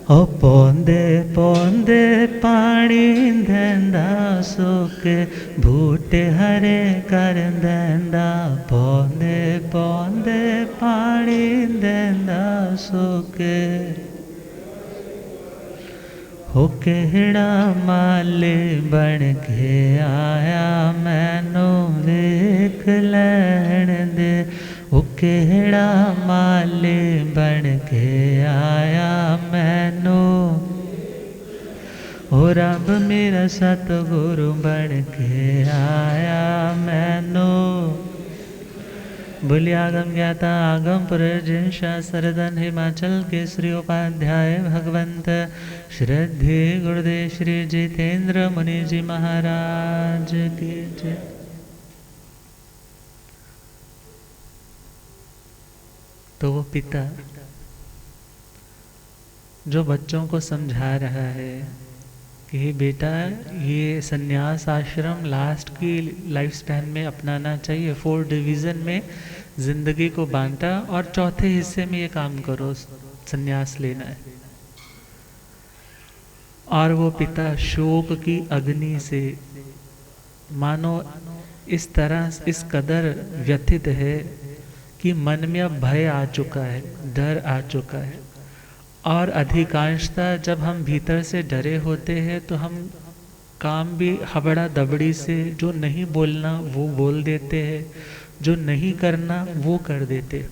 ओ पौंदे पौंदे पानी देंदा, सुके बूटे हरे कर देंदा। पौंदे पौंदे पानी देंदा, सुके हो केड़ा माले बन के आया, मैनू वेख लैण दे। ओ केड़ा माले बन के आया, मैनू। ओ रब मेरा सतगुरु बन के आया, मैनू। बोलिए आगम ज्ञाता आगम पुरर्जिन शास्त्रधन हिमाचल केसरी उपाध्याय भगवंत श्रद्धे गुरुदेव श्री जितेंद्र मुनि जी महाराज की जय। तो वो पिता जो बच्चों को समझा रहा है कि बेटा ये संन्यास आश्रम लास्ट की लाइफ स्पैन में अपनाना चाहिए। 4 डिवीज़न में जिंदगी को बांटा और चौथे हिस्से में ये काम करो, संन्यास लेना है। और वो पिता शोक की अग्नि से मानो इस तरह इस कदर व्यथित है कि मन में अब भय आ चुका है, डर आ चुका है। और अधिकांशतः जब हम भीतर से डरे होते हैं तो हम काम भी हबड़ा दबड़ी से, जो नहीं बोलना वो बोल देते हैं, जो नहीं करना वो कर देते।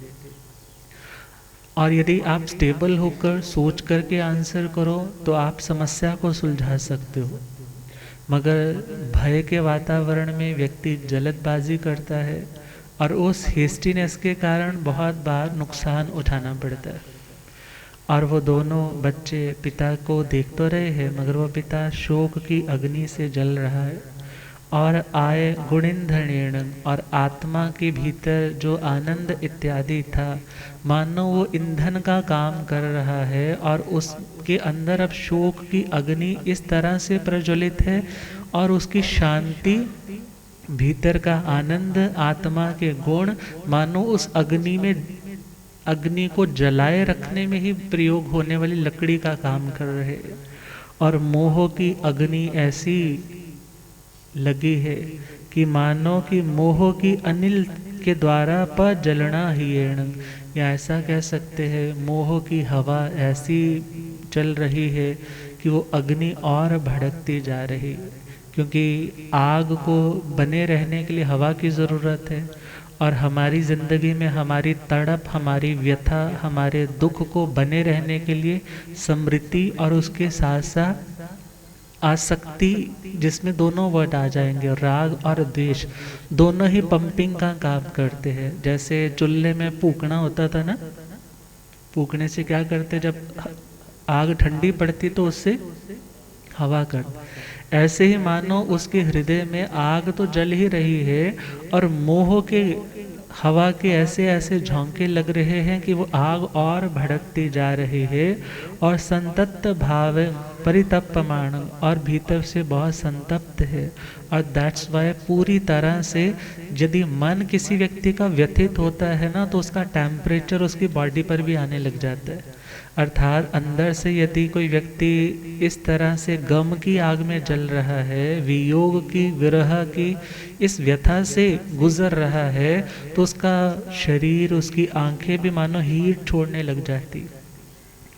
और यदि आप स्टेबल होकर सोच करके आंसर करो तो आप समस्या को सुलझा सकते हो। मगर भय के वातावरण में व्यक्ति जल्दबाजी करता है और उस हेस्टीनेस के कारण बहुत बार नुकसान उठाना पड़ता है। और वो दोनों बच्चे पिता को देख तो रहे हैं, मगर वो पिता शोक की अग्नि से जल रहा है। और आय गुणिंधनेण, और आत्मा के भीतर जो आनंद इत्यादि था, मानो वो ईंधन का काम कर रहा है और उसके अंदर अब शोक की अग्नि इस तरह से प्रज्वलित है और उसकी शांति, भीतर का आनंद, आत्मा के गुण मानो उस अग्नि को जलाए रखने में ही प्रयोग होने वाली लकड़ी का काम कर रहे हैं। और मोह की अग्नि ऐसी लगी है कि मानो कि मोह की अनिल के द्वारा पर जलना ही एण, या ऐसा कह सकते हैं मोह की हवा ऐसी चल रही है कि वो अग्नि और भड़कती जा रही है। क्योंकि आग को बने रहने के लिए हवा की ज़रूरत है, और हमारी ज़िंदगी में हमारी तड़प, हमारी व्यथा, हमारे दुख को बने रहने के लिए स्मृति और उसके साथ साथ आसक्ति, जिसमें दोनों वर्ड आ जाएंगे, राग और द्वेष, दोनों ही पंपिंग का काम करते हैं। जैसे चूल्हे में फूकना होता था ना, फूकने से क्या करते, जब आग ठंडी पड़ती तो उससे हवा करते। ऐसे ही मानो उसके हृदय में आग तो जल ही रही है और मोह के हवा के ऐसे ऐसे झोंके लग रहे हैं कि वो आग और भड़कती जा रही है। और संतप्त भाव परितप्यमाण, और भीतर से बहुत संतप्त है। और दैट्स वाई पूरी तरह से यदि मन किसी व्यक्ति का व्यथित होता है ना, तो उसका टेम्परेचर उसकी बॉडी पर भी आने लग जाता है। अर्थात अंदर से यदि कोई व्यक्ति इस तरह से गम की आग में जल रहा है, वियोग की, विरह की इस व्यथा से गुजर रहा है, तो उसका शरीर, उसकी आंखें भी मानो हीट छोड़ने लग जाती।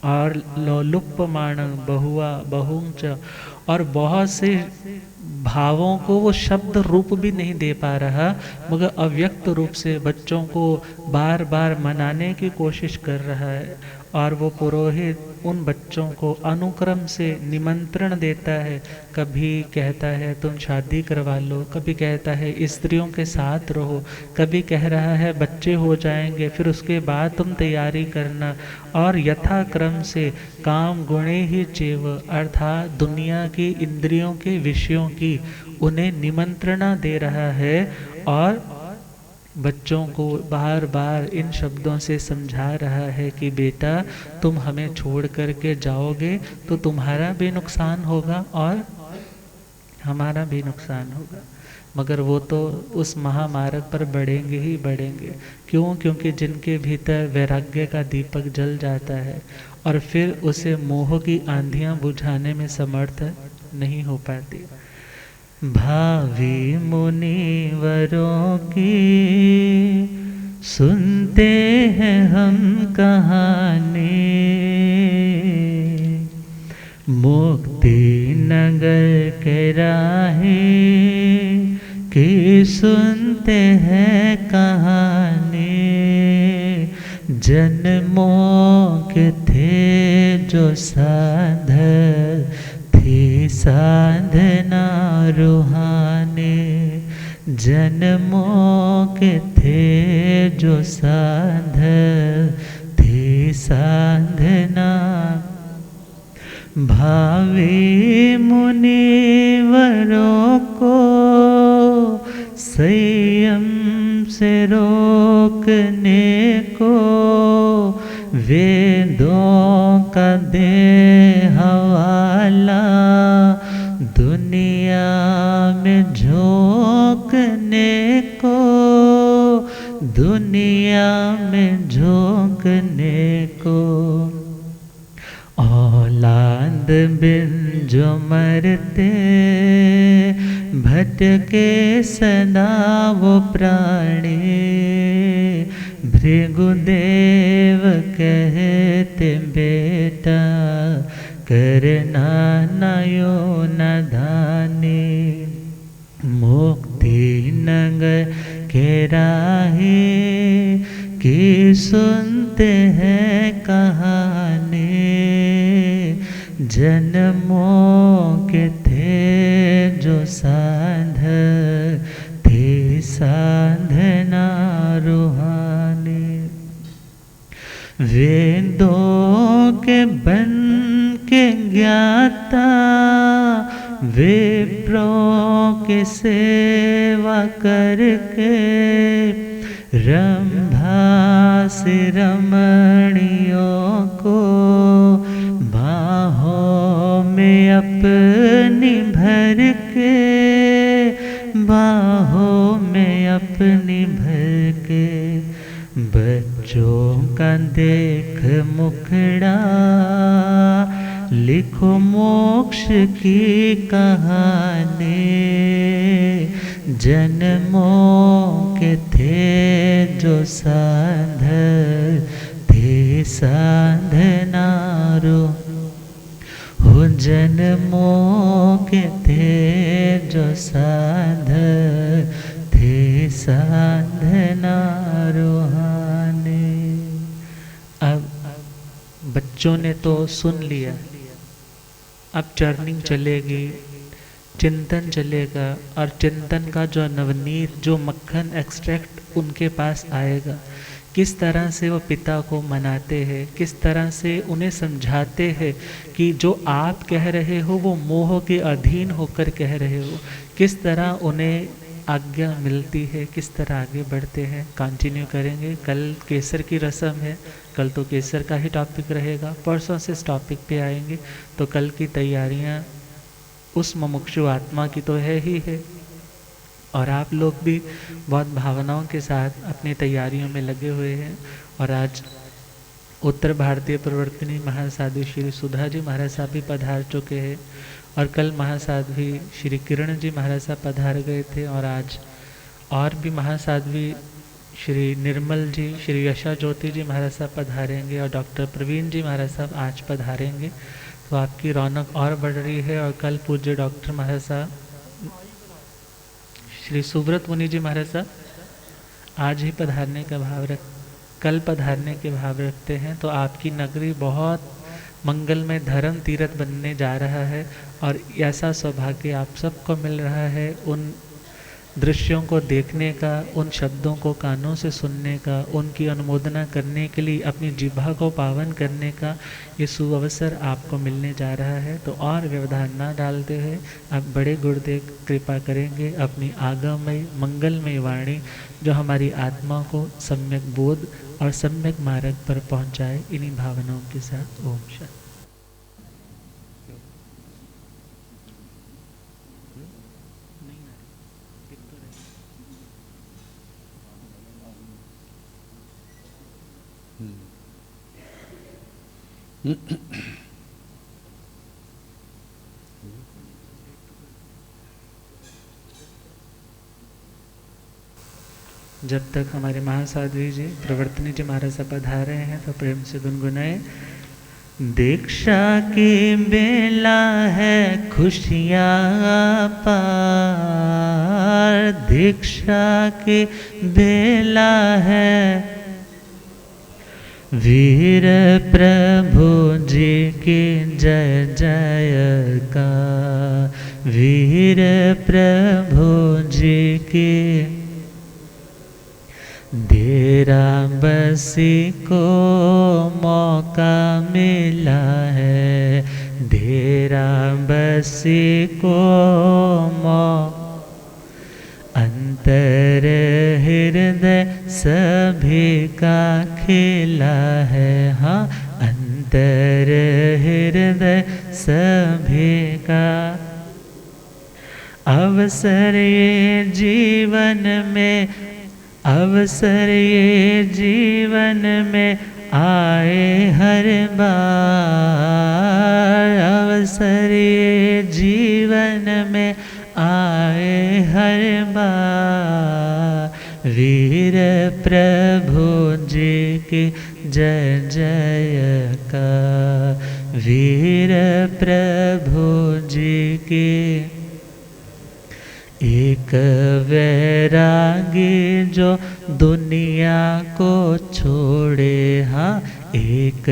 और लोलुप्यमाण बहुआ बहुंच, और बहुत से भावों को वो शब्द रूप भी नहीं दे पा रहा, मगर अव्यक्त रूप से बच्चों को बार बार मनाने की कोशिश कर रहा है। और वो पुरोहित उन बच्चों को अनुक्रम से निमंत्रण देता है। कभी कहता है तुम शादी करवा लो, कभी कहता है स्त्रियों के साथ रहो, कभी कह रहा है बच्चे हो जाएंगे फिर उसके बाद तुम तैयारी करना। और यथाक्रम से काम गुणे ही चेव, अर्थात दुनिया की इंद्रियों के विषयों की उन्हें निमंत्रणा दे रहा है। और बच्चों को बार बार इन शब्दों से समझा रहा है कि बेटा तुम हमें छोड़ करके जाओगे तो तुम्हारा भी नुकसान होगा और हमारा भी नुकसान होगा। मगर वो तो उस महामार्ग पर बढ़ेंगे ही बढ़ेंगे। क्यों? क्योंकि जिनके भीतर वैराग्य का दीपक जल जाता है और फिर उसे मोह की आंधियाँ बुझाने में समर्थ नहीं हो पाती। भावी मुनिवरों की सुनते हैं हम कहानी, मुक्ति नगर के राही की सुनते हैं कहानी। जन्मों के थे जो साधक थी साधना रूहानी, जन्मों के थे जो साधक थी साधना। भावी मुनिवरों को संयम से रोकने को वेदों का दे हवाला, दुनिया में झोंकने को दुनिया में झोंकने को, औलाद बिन जो मरते भटके सदा वो प्राणी। भृगुदेव कहते बेटा करना नयो न धानी। मुक्ति नगर के राही की सुनते हैं कहानी। जन्मों के थे जो साध थे साधना रूहानी। वेदों के बन के ज्ञाता विप्रों की सेवा करके। रंभा से रमणियों को बाहों में अपनी भर के। बाहों में अपनी भर के। बच्चों का देख मुखड़ा लिखो मोक्ष की कहानी। जन्मों के थे जो साध थे साधना हो। जन्मों के थे जो साध थे साधना रूहानी। अब बच्चों ने तो सुन लिया, अब चर्निंग चलेगी, चिंतन चलेगा। और चिंतन का जो नवनीत जो मक्खन एक्सट्रैक्ट उनके पास आएगा, किस तरह से वो पिता को मनाते हैं, किस तरह से उन्हें समझाते हैं कि जो आप कह रहे हो वो मोह के अधीन होकर कह रहे हो। किस तरह उन्हें आज्ञा मिलती है, किस तरह आगे बढ़ते हैं। कंटिन्यू करेंगे। कल केसर की रस्म है, कल तो केसर का ही टॉपिक रहेगा। परसों से इस टॉपिक पे आएंगे। तो कल की तैयारियां उस मुमुक्षु आत्मा की तो है ही है, और आप लोग भी बहुत भावनाओं के साथ अपनी तैयारियों में लगे हुए हैं। और आज उत्तर भारतीय प्रवर्तनी महासाध्वी श्री सुधा जी महाराज साहब भी पधार चुके हैं, और कल महासाध्वी श्री किरण जी महाराज साहब पधार गए थे। और आज और भी महासाध्वी श्री निर्मल जी, श्री यशा ज्योति जी महाराज साहब पधारेंगे, और डॉक्टर प्रवीण जी महाराज साहब आज पधारेंगे। तो आपकी रौनक और बढ़ रही है। और कल पूज्य डॉक्टर महाराज साहब श्री सुब्रत मुनि जी महाराज साहब आज ही पधारने का कल पधारने के भाव रखते हैं। तो आपकी नगरी बहुत मंगलमय धर्म तीर्थ बनने जा रहा है, और ऐसा सौभाग्य आप सबको मिल रहा है उन दृश्यों को देखने का, उन शब्दों को कानों से सुनने का, उनकी अनुमोदना करने के लिए अपनी जिह्वा को पावन करने का ये सुअवसर आपको मिलने जा रहा है। तो और व्यवधान ना डालते हुए आप बड़े गुरुदेव कृपा करेंगे अपनी आगमय मंगलमय वाणी जो हमारी आत्मा को सम्यक बोध और सम्यक मार्ग पर पहुंचाए। इन्हीं भावनाओं के साथ ओम शांति। जब तक हमारे महासाध्वी जी प्रवर्तनी जी महाराज साहब पधार रहे हैं तो प्रेम से गुनगुनाए। दीक्षा की बेला है खुशियाँ पार, दीक्षा की बेला है वीर प्रभु जी की जय जयकार, वीर प्रभु जी की। डेरा बसी को मौका मिला है, डेरा बसी को अंतर हृदय सभी का खिला है। हाँ, अंतर हृदय सभी का अवसर ये जीवन में अवसर ये जीवन में आए हर बार, अवसर ये जीवन में आए हर बार। वीर प्रभु जी की जय जयकार, वीर प्रभु जी की। एक वैरागी जो दुनिया को छोड़े, हाँ एक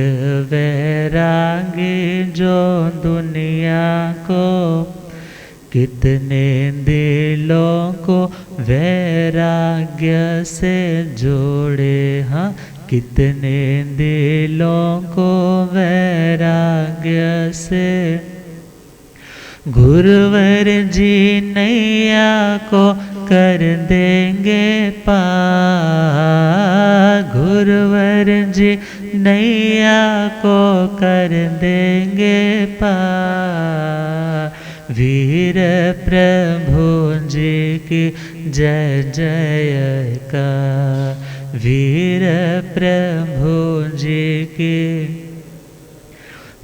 वैरागी जो दुनिया को, कितने दिलों को वैराग्य से जोड़े, हाँ कितने दिलों को वैराग्य से। गुरुवर जी नैया को कर देंगे पार, गुरुवर जी नैया को कर देंगे पार। वीर प्रभु जी की जय जयकार, वीर प्रभु जी की।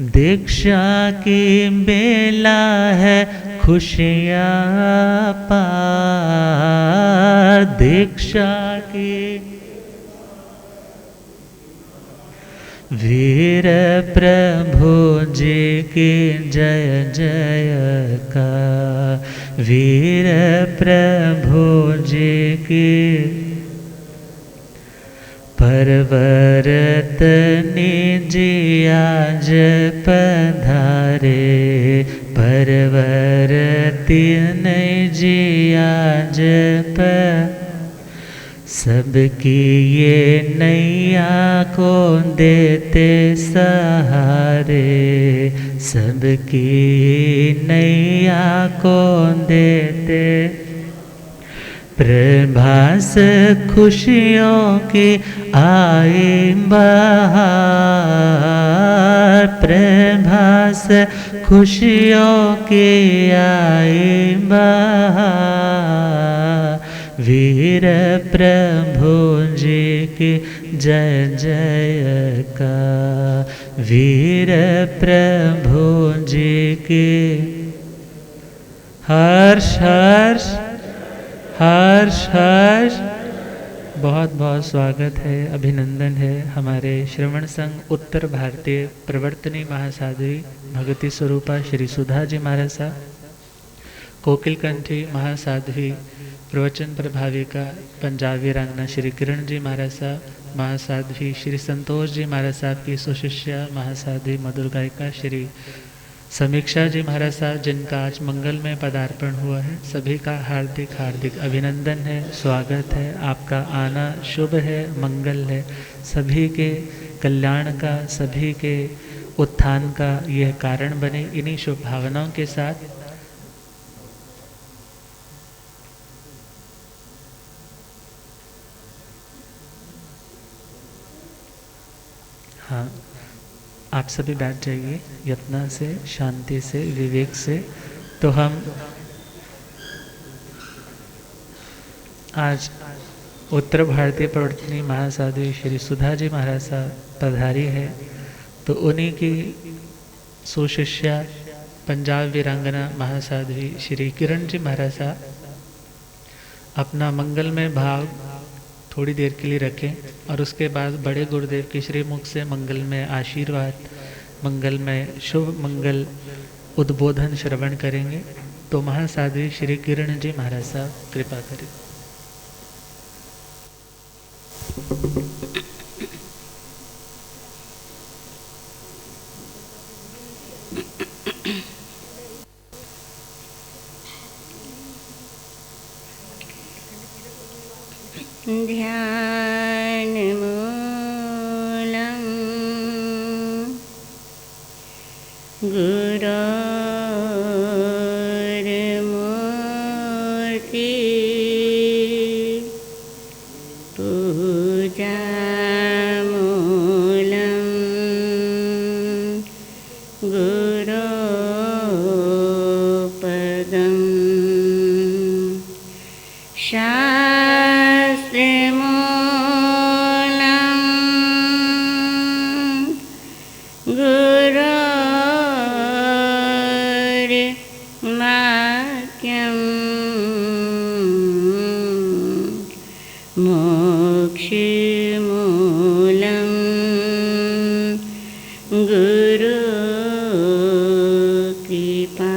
दीक्षा की बेला है खुशियाँ पार, दीक्षा की। वीर प्रभु जी की जय जयकार, वीर प्रभु जी की। परवरत निजी आज पधारे, परवरती निजी आज सबकी ये नैया को देते सहारे, सबकी नैया को देते। प्रभास खुशियों की आई बहार, प्रभास खुशियों की आई बहार। वीर प्रभु जी की जय जयकार, वीर प्रभु जी की। हर्ष हर्ष हर्ष हर्ष। बहुत बहुत स्वागत है, अभिनंदन है हमारे श्रवण संघ उत्तर भारतीय प्रवर्तनी महासाध्वी भगवती स्वरूपा श्री सुधा जी महाराज साहब, कोकिलकंठी महासाध्वी प्रवचन प्रभाविका पंजाबी रांगना श्री किरण जी महाराज साहब, महासाध्वी श्री संतोष जी महाराज साहब की सुशिष्या महासाध्वी मधुर गायिका श्री समीक्षा जी महाराज साहब, जिनका आज मंगल में पदार्पण हुआ है। सभी का हार्दिक हार्दिक अभिनंदन है, स्वागत है। आपका आना शुभ है, मंगल है, सभी के कल्याण का, सभी के उत्थान का यह कारण बने। इन्हीं शुभ भावनाओं के साथ हाँ, आप सभी बैठ जाइए यत्न से, शांति से, विवेक से। तो हम आज उत्तर भारतीय प्रवर्तनी महासाध्वी श्री सुधा जी महाराज साहब पधारी है, तो उन्हीं की सुशिष्या पंजाब वीरांगना महासाध्वी श्री किरण जी महाराज साहब अपना मंगलमय भाव थोड़ी देर के लिए रखें और उसके बाद बड़े गुरुदेव के श्री मुख से मंगलमय आशीर्वाद, मंगलमय शुभ मंगल उद्बोधन श्रवण करेंगे। तो महासाध्वी श्री किरण जी महाराज साहब कृपा करें। ध्यान मूलम गुरोर्मूर्ति पूजा मूलम गुरोपदम शास्त्रमूलम् वाक्यं मोक्षमूलं गुरु कृपा।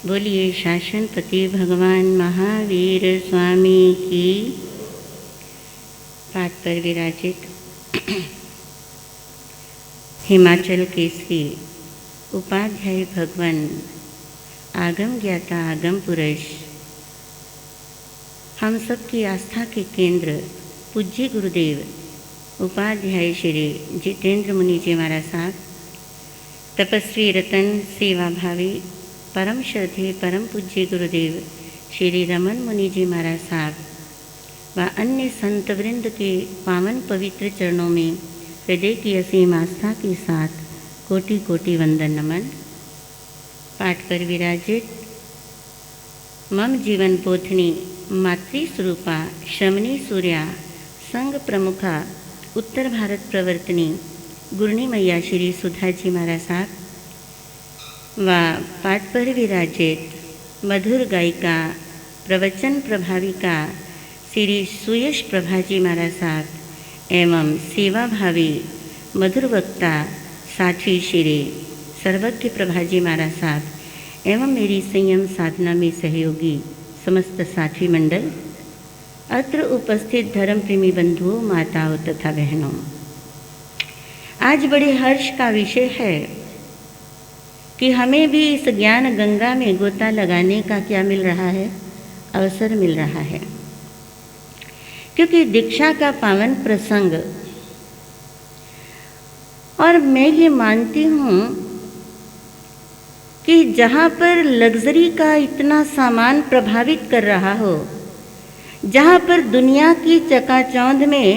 बोलिए शासनपति भगवान महावीर स्वामी की। पाठ पर विराजित हिमाचल केसरी उपाध्याय भगवान आगम ज्ञाता आगम पुरुष, हम सबकी आस्था के केंद्र पूज्य गुरुदेव उपाध्याय श्री जितेंद्र मुनि जी महाराज साहब, तपस्वी रतन सेवा भावी परम श्रद्धेय परम पूज्य गुरुदेव श्री रमन मुनि जी महाराज साहब व अन्य संत वृंद के पावन पवित्र चरणों में हृदय की असीम आस्था के साथ कोटि कोटि वंदन नमन। पाठ पर विराजित मम जीवन पोथनी मातृस्वरूपा शमनी सूर्या संघ प्रमुखा उत्तर भारत प्रवर्तनी गुरनी मैया श्री सुधा जी महाराज साहब व पाठ पर विराजित मधुर गायिका प्रवचन प्रभाविका श्री सुयश प्रभा जी महाराज साहब एवं सेवा भावी मधुर वक्ता साथी श्री सर्वज्ञ प्रभा जी महाराज साहब एवं मेरी संयम साधना में सहयोगी समस्त साथी मंडल, अत्र उपस्थित धर्म प्रेमी बंधुओं, माताओं तथा बहनों, आज बड़े हर्ष का विषय है कि हमें भी इस ज्ञान गंगा में गोता लगाने का क्या मिल रहा है, अवसर मिल रहा है। क्योंकि दीक्षा का पावन प्रसंग, और मैं ये मानती हूँ कि जहाँ पर लग्जरी का इतना सामान प्रभावित कर रहा हो, जहाँ पर दुनिया की चकाचौंध में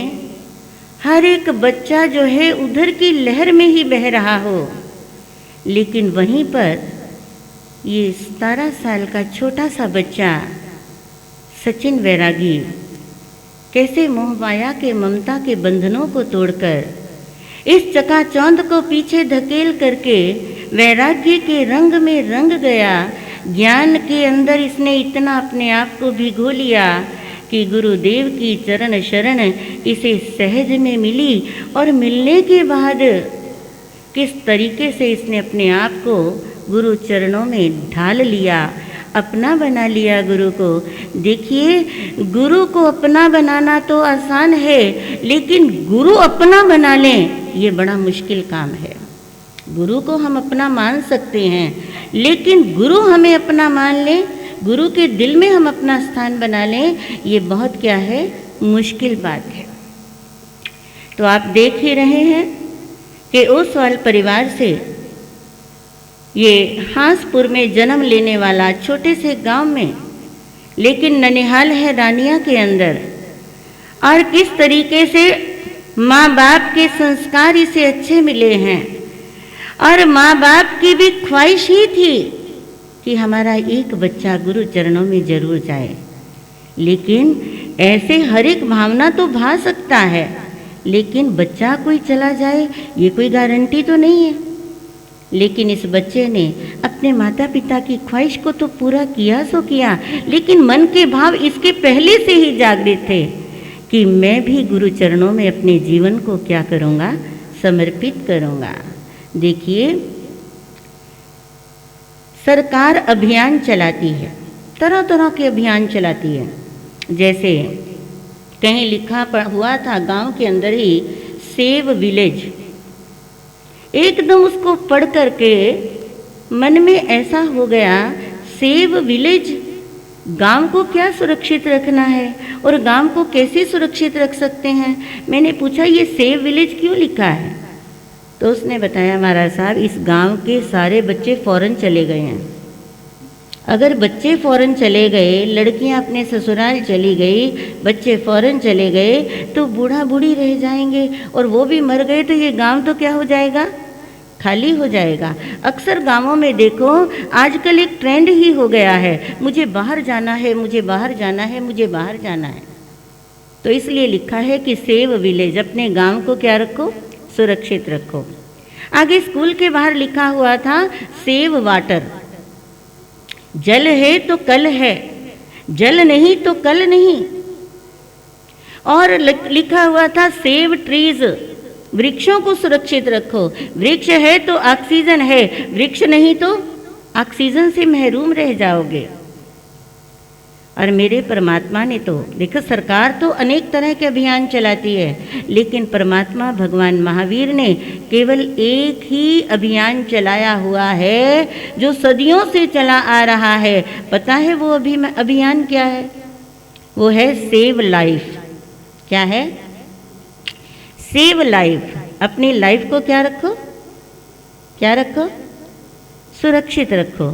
हर एक बच्चा जो है उधर की लहर में ही बह रहा हो, लेकिन वहीं पर ये 17 साल का छोटा सा बच्चा सचिन वैरागी कैसे मोहमाया के ममता के बंधनों को तोड़कर इस चकाचौंध को पीछे धकेल करके वैराग्य के रंग में रंग गया। ज्ञान के अंदर इसने इतना अपने आप को भिगो लिया कि गुरुदेव की चरण शरण इसे सहज में मिली, और मिलने के बाद किस तरीके से इसने अपने आप को गुरु चरणों में ढाल लिया, अपना बना लिया गुरु को। देखिए, गुरु को अपना बनाना तो आसान है, लेकिन गुरु अपना बना लें ये बड़ा मुश्किल काम है। गुरु को हम अपना मान सकते हैं, लेकिन गुरु हमें अपना मान लें, गुरु के दिल में हम अपना स्थान बना लें, ये बहुत क्या है, मुश्किल बात है। तो आप देख ही रहे हैं कि ओसवाल परिवार से ये हांसपुर में जन्म लेने वाला छोटे से गांव में, लेकिन ननिहाल है रानिया के अंदर, और किस तरीके से माँ बाप के संस्कार इसे अच्छे मिले हैं, और माँ बाप की भी ख्वाहिश ही थी कि हमारा एक बच्चा गुरु चरणों में जरूर जाए। लेकिन ऐसे हर एक भावना तो भा सकता है, लेकिन बच्चा कोई चला जाए ये कोई गारंटी तो नहीं है। लेकिन इस बच्चे ने अपने माता पिता की ख्वाहिश को तो पूरा किया सो किया, लेकिन मन के भाव इसके पहले से ही जागृत थे कि मैं भी गुरु चरणों में अपने जीवन को क्या करूँगा, समर्पित करूँगा। देखिए, सरकार अभियान चलाती है, तरह तरह के अभियान चलाती है। जैसे कहीं लिखा हुआ था गांव के अंदर ही सेव विलेज, एकदम उसको पढ़ करके मन में ऐसा हो गया, सेव विलेज, गांव को क्या सुरक्षित रखना है और गांव को कैसे सुरक्षित रख सकते हैं। मैंने पूछा ये सेव विलेज क्यों लिखा है, तो उसने बताया महाराज साहब इस गांव के सारे बच्चे फौरन चले गए हैं। अगर बच्चे फौरन चले गए, लड़कियां अपने ससुराल चली गई, बच्चे फौरन चले गए, तो बूढ़ा बूढ़ी रह जाएंगे, और वो भी मर गए तो ये गांव तो क्या हो जाएगा, खाली हो जाएगा। अक्सर गांवों में देखो आजकल एक ट्रेंड ही हो गया है, मुझे बाहर जाना है, मुझे बाहर जाना है, मुझे बाहर जाना है। तो इसलिए लिखा है कि सेव विलेज, अपने गांव को क्या रखो, सुरक्षित रखो। आगे स्कूल के बाहर लिखा हुआ था सेव वाटर, जल है तो कल है, जल नहीं तो कल नहीं। और लिखा हुआ था सेव ट्रीज, वृक्षों को सुरक्षित रखो, वृक्ष है तो ऑक्सीजन है, वृक्ष नहीं तो ऑक्सीजन से महरूम रह जाओगे। और मेरे परमात्मा ने तो देखो, सरकार तो अनेक तरह के अभियान चलाती है, लेकिन परमात्मा भगवान महावीर ने केवल एक ही अभियान चलाया हुआ है जो सदियों से चला आ रहा है। पता है वो अभियान क्या है? वो है सेव लाइफ। क्या है? Save life. अपनी लाइफ को क्या रखो? क्या रखो? सुरक्षित रखो।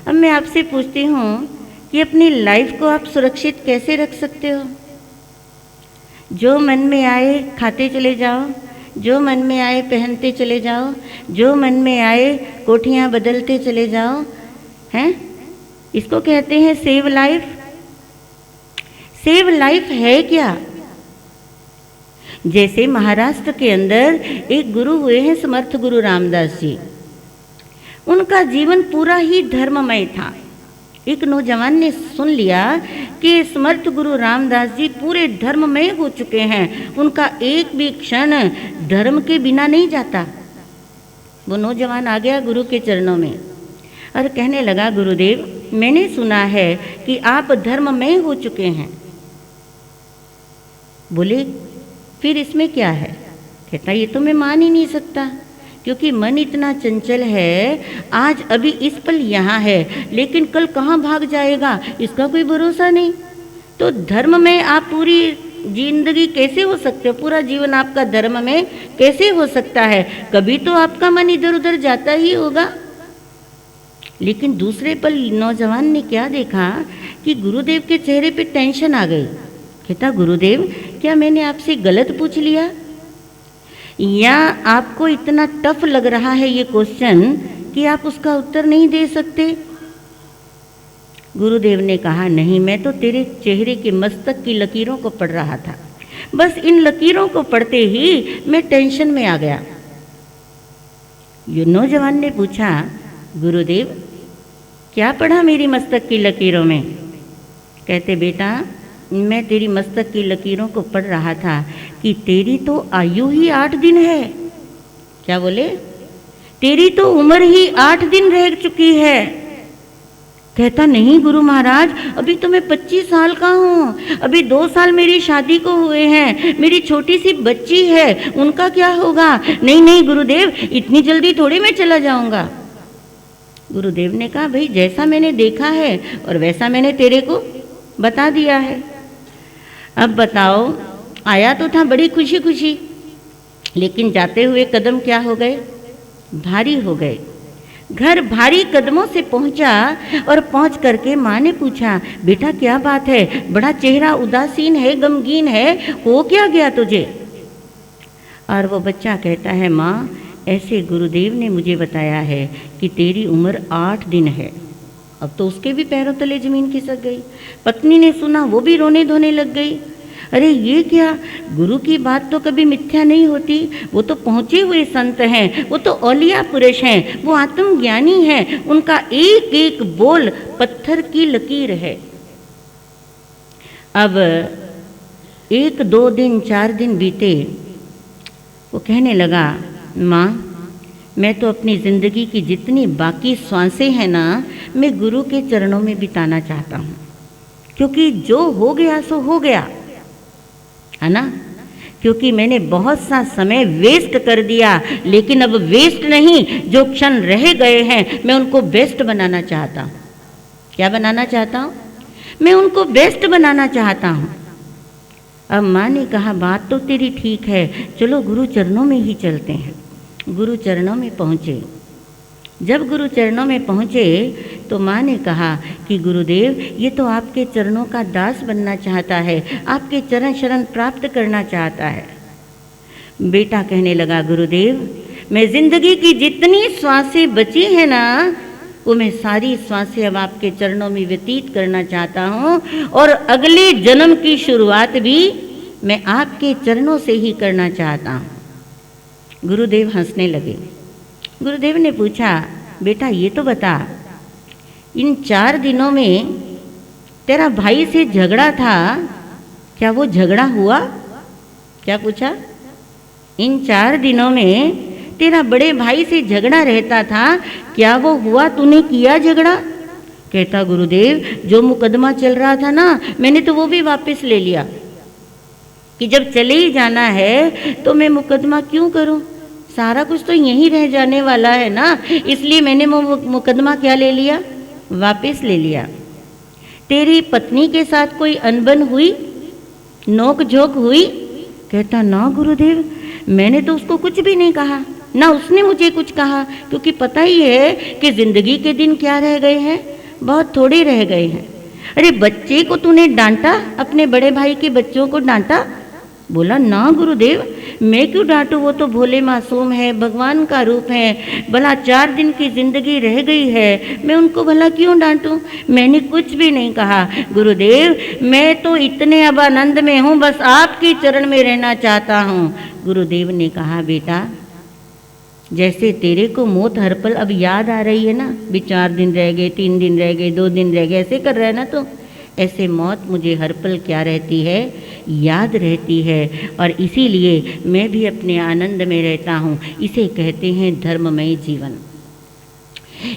अब मैं आपसे पूछती हूँ कि अपनी लाइफ को आप सुरक्षित कैसे रख सकते हो? जो मन में आए खाते चले जाओ, जो मन में आए पहनते चले जाओ, जो मन में आए कोठियाँ बदलते चले जाओ, हैं? इसको कहते हैं सेव लाइफ। सेव लाइफ है क्या? जैसे महाराष्ट्र के अंदर एक गुरु हुए हैं समर्थ गुरु रामदास जी। उनका जीवन पूरा ही धर्ममय था। एक नौजवान ने सुन लिया कि समर्थ गुरु रामदास जी पूरे धर्ममय हो चुके हैं, उनका एक भी क्षण धर्म के बिना नहीं जाता। वो नौजवान आ गया गुरु के चरणों में और कहने लगा, गुरुदेव मैंने सुना है कि आप धर्ममय हो चुके हैं। बोले फिर इसमें क्या है? कहता ये तो मैं मान ही नहीं सकता, क्योंकि मन इतना चंचल है। आज अभी इस पल यहाँ है, लेकिन कल कहाँ भाग जाएगा इसका कोई भरोसा नहीं। तो धर्म में आप पूरी जिंदगी कैसे हो सकते हो? पूरा जीवन आपका धर्म में कैसे हो सकता है? कभी तो आपका मन इधर उधर जाता ही होगा। लेकिन दूसरे पल नौजवान ने क्या देखा कि गुरुदेव के चेहरे पे टेंशन आ गई। कहता, गुरुदेव क्या मैंने आपसे गलत पूछ लिया, या आपको इतना टफ लग रहा है ये क्वेश्चन कि आप उसका उत्तर नहीं दे सकते? गुरुदेव ने कहा, नहीं, मैं तो तेरे चेहरे के मस्तक की लकीरों को पढ़ रहा था। बस इन लकीरों को पढ़ते ही मैं टेंशन में आ गया। ये नौजवान ने पूछा, गुरुदेव क्या पढ़ा मेरी मस्तक की लकीरों में? कहते, बेटा मैं तेरी मस्तक की लकीरों को पढ़ रहा था कि तेरी तो आयु ही 8 दिन है। क्या बोले? तेरी तो उम्र ही 8 दिन रह चुकी है। कहता, नहीं गुरु महाराज, अभी तो मैं 25 साल का हूँ, अभी 2 साल मेरी शादी को हुए हैं, मेरी छोटी सी बच्ची है, उनका क्या होगा? नहीं नहीं गुरुदेव, इतनी जल्दी थोड़ी मैं चला जाऊँगा। गुरुदेव ने कहा, भाई जैसा मैंने देखा है और वैसा मैंने तेरे को बता दिया है। अब बताओ, आया तो था बड़ी खुशी खुशी, लेकिन जाते हुए कदम क्या हो गए? भारी हो गए। घर भारी कदमों से पहुंचा और पहुंच करके माँ ने पूछा, बेटा क्या बात है? बड़ा चेहरा उदासीन है, गमगीन है, हो क्या गया तुझे? और वो बच्चा कहता है, माँ ऐसे गुरुदेव ने मुझे बताया है कि तेरी उम्र 8 दिन है। अब तो उसके भी पैरों तले जमीन खिसक गई। पत्नी ने सुना, वो भी रोने धोने लग गई। अरे ये क्या, गुरु की बात तो कभी मिथ्या नहीं होती। वो तो पहुँचे हुए संत हैं, वो तो औलिया पुरुष हैं, वो आत्मज्ञानी हैं, उनका एक एक बोल पत्थर की लकीर है। अब 1 2 दिन 4 दिन बीते। वो कहने लगा, माँ मैं तो अपनी ज़िंदगी की जितनी बाकी सांसें हैं ना, मैं गुरु के चरणों में बिताना चाहता हूँ, क्योंकि जो हो गया सो हो गया, है ना। क्योंकि मैंने बहुत सा समय वेस्ट कर दिया, लेकिन अब वेस्ट नहीं, जो क्षण रह गए हैं मैं उनको बेस्ट बनाना चाहता हूँ। क्या बनाना चाहता हूँ? मैं उनको बेस्ट बनाना चाहता हूँ। अब माँ ने कहा, बात तो तेरी ठीक है, चलो गुरु चरणों में ही चलते हैं। गुरु चरणों में पहुँचे। जब गुरु चरणों में पहुँचे तो माँ ने कहा कि गुरुदेव ये तो आपके चरणों का दास बनना चाहता है, आपके चरण शरण प्राप्त करना चाहता है। बेटा कहने लगा, गुरुदेव मैं ज़िंदगी की जितनी श्वासें बची हैं ना, वो मैं सारी श्वासें अब आपके चरणों में व्यतीत करना चाहता हूँ, और अगले जन्म की शुरुआत भी मैं आपके चरणों से ही करना चाहता हूँ। गुरुदेव हंसने लगे। गुरुदेव ने पूछा, बेटा ये तो बता, इन 4 दिनों में तेरा भाई से झगड़ा था, क्या वो झगड़ा हुआ? क्या पूछा? इन 4 दिनों में तेरा बड़े भाई से झगड़ा रहता था, क्या वो हुआ? तूने किया झगड़ा? कहता, गुरुदेव जो मुकदमा चल रहा था ना, मैंने तो वो भी वापस ले लिया कि जब चले ही जाना है तो मैं मुकदमा क्यों करूं, सारा कुछ तो यहीं रह जाने वाला है ना, इसलिए मैंने मुकदमा क्या ले लिया? वापस ले लिया। तेरी पत्नी के साथ कोई अनबन हुई, नोक झोंक हुई? कहता, ना गुरुदेव, मैंने तो उसको कुछ भी नहीं कहा, ना उसने मुझे कुछ कहा, क्योंकि पता ही है कि जिंदगी के दिन क्या रह गए हैं, बहुत थोड़े रह गए हैं। अरे बच्चे को तूने डांटा, अपने बड़े भाई के बच्चों को डांटा? बोला, ना गुरुदेव, मैं क्यों डांटूं, वो तो भोले मासूम है, भगवान का रूप है, भला 4 दिन की जिंदगी रह गई है, मैं उनको भला क्यों डांटूं? मैंने कुछ भी नहीं कहा गुरुदेव, मैं तो इतने अब आनंद में हूँ, बस आपके चरण में रहना चाहता हूँ। गुरुदेव ने कहा, बेटा जैसे तेरे को मौत हर पल अब याद आ रही है ना, भी 4 दिन रह गए, 3 दिन रह गए, 2 दिन रह गए, ऐसे कर रहा है ना, तो ऐसे मौत मुझे हर पल क्या रहती है, याद रहती है, और इसीलिए मैं भी अपने आनंद में रहता हूँ। इसे कहते हैं धर्ममय जीवन।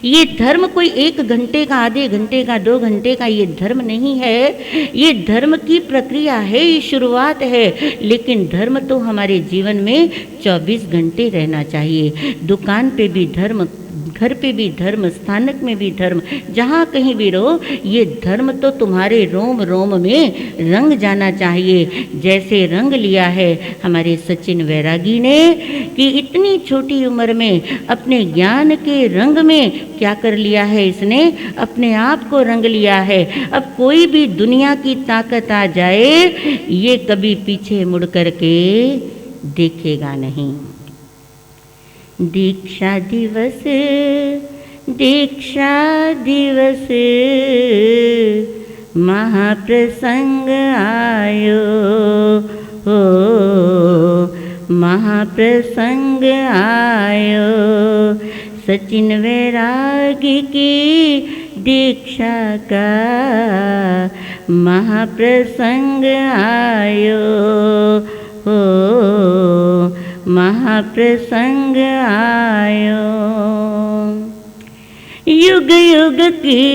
ये धर्म कोई 1 घंटे का, आधे घंटे का, 2 घंटे का ये धर्म नहीं है, ये धर्म की प्रक्रिया है, ये शुरुआत है, लेकिन धर्म तो हमारे जीवन में 24 घंटे रहना चाहिए। दुकान पे भी धर्म, घर पे भी धर्म, स्थानक में भी धर्म, जहाँ कहीं भी रहो, ये धर्म तो तुम्हारे रोम रोम में रंग जाना चाहिए। जैसे रंग लिया है हमारे सचिन वैरागी ने, कि इतनी छोटी उम्र में अपने ज्ञान के रंग में क्या कर लिया है, इसने अपने आप को रंग लिया है। अब कोई भी दुनिया की ताकत आ जाए, ये कभी पीछे मुड़ करके देखेगा नहीं। दीक्षा दिवस, दीक्षा दिवस, महाप्रसंग आयो हो, महाप्रसंग आयो, सचिन वैरागी की दीक्षा का महाप्रसंग आयो हो, महाप्रसंग आयो। युग युग की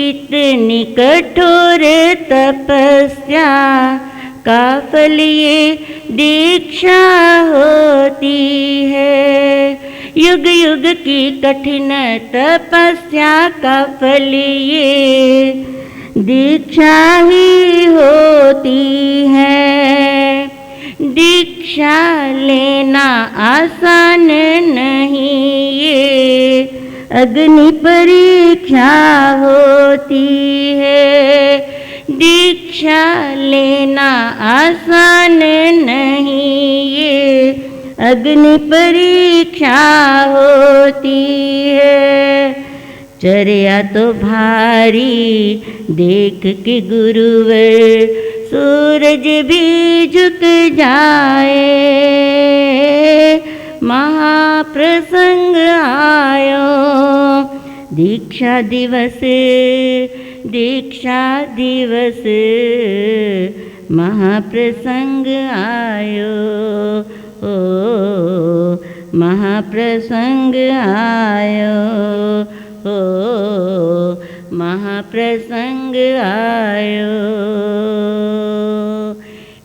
इतनी कठोर तपस्या का फल ये दीक्षा होती है। युग युग की कठिन तपस्या का फल ये दीक्षा ही होती है। दीक्षा लेना आसान नहीं, ये अग्नि परीक्षा होती है। दीक्षा लेना आसान नहीं, ये अग्नि परीक्षा होती है। चर्या तो भारी देख के गुरुवर सूरज भी झुक जाए। महाप्रसंग आयो, दीक्षा दिवस, दीक्षा दिवस, महाप्रसंग आयो ओ, महाप्रसंग आयो हो, महाप्रसंग आयो।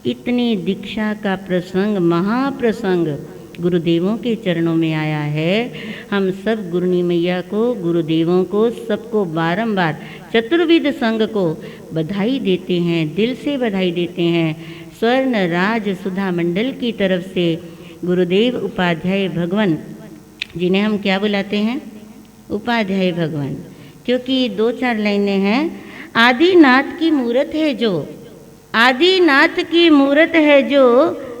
इतनी दीक्षा का प्रसंग, महाप्रसंग गुरुदेवों के चरणों में आया है। हम सब गुरुनी मैया को, गुरुदेवों को, सबको बारंबार चतुर्विध संघ को बधाई देते हैं, दिल से बधाई देते हैं। स्वर्ण राज सुधा मंडल की तरफ से गुरुदेव उपाध्याय भगवान, जिन्हें हम क्या बुलाते हैं, उपाध्याय भगवान, क्योंकि 2-4 लाइनें हैं। आदिनाथ की मूरत है जो, आदिनाथ की मूरत है जो,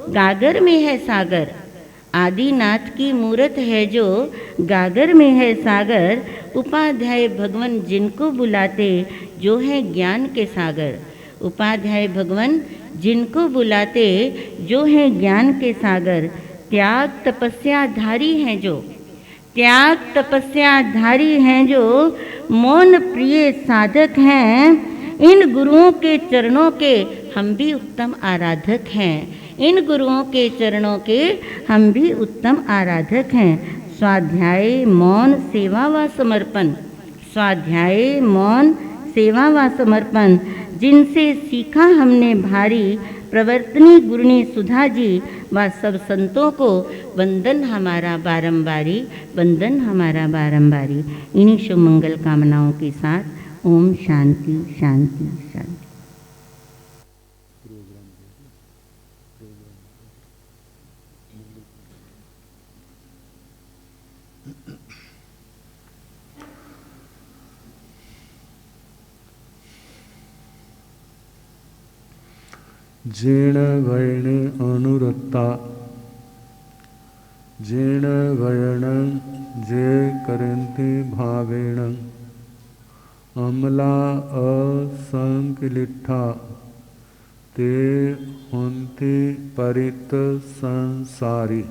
गागर में है सागर। आदिनाथ की मूरत है जो, गागर में है सागर। उपाध्याय भगवान जिनको बुलाते, जो है ज्ञान के सागर। उपाध्याय भगवान जिनको बुलाते, जो है ज्ञान के सागर। त्याग तपस्याधारी हैं जो, त्याग तपस्याधारी हैं जो, मौन प्रिय साधक हैं। इन गुरुओं के चरणों के हम भी उत्तम आराधक हैं। इन गुरुओं के चरणों के हम भी उत्तम आराधक हैं। स्वाध्याय मौन सेवा व समर्पण, स्वाध्याय मौन सेवा व समर्पण, जिनसे सीखा हमने भारी, प्रवर्तनी गुरुनी सुधा जी व सब संतों को वंदन हमारा बारंबारी, वंदन हमारा बारंबारी। इन्हीं शुभ मंगल कामनाओं के साथ ओम शांति शांति शांति। जीर्ण वैण अनुरक्ता, जीर्ण वैण जे करन्ति भावेण, अमला असंकलिठा ते हुन्ति परित संसारी।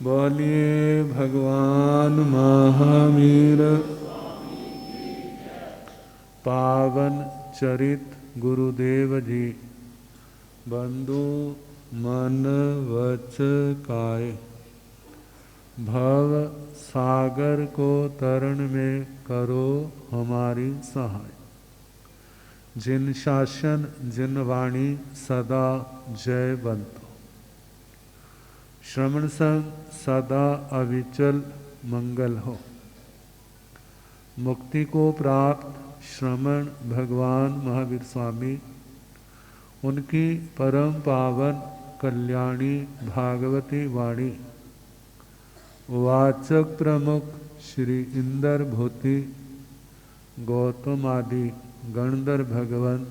बोलिए भगवान महावीर पावन चरित गुरुदेव जी, बंधु मन वच काय, भव सागर को तरण में करो हमारी सहाय। जिन शासन जिन वाणी सदा जयवंतो, श्रवण संग सदा अविचल मंगल हो। मुक्ति को प्राप्त श्रमण भगवान महावीर स्वामी, उनकी परम पावन कल्याणी भागवती वाणी, वाचक प्रमुख श्री इंदर भूति गौतम आदि गणधर भगवंत,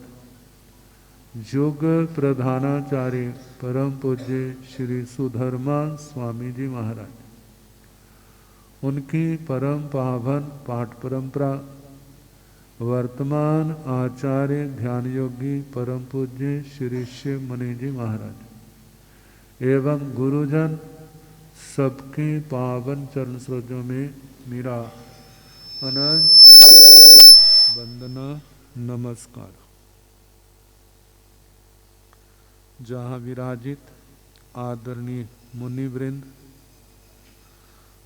युग प्रधानाचार्य परम पूज्य श्री सुधर्मा स्वामी जी महाराज, उनकी परम पावन पाठ परंपरा, वर्तमान आचार्य ध्यान योगी परम पूज्य श्री शिव मुनि जी महाराज एवं गुरुजन सबके पावन चरण सरोजों में मेरा अनंत वंदना नमस्कार। जहाँ विराजित आदरणीय मुनि वृंद,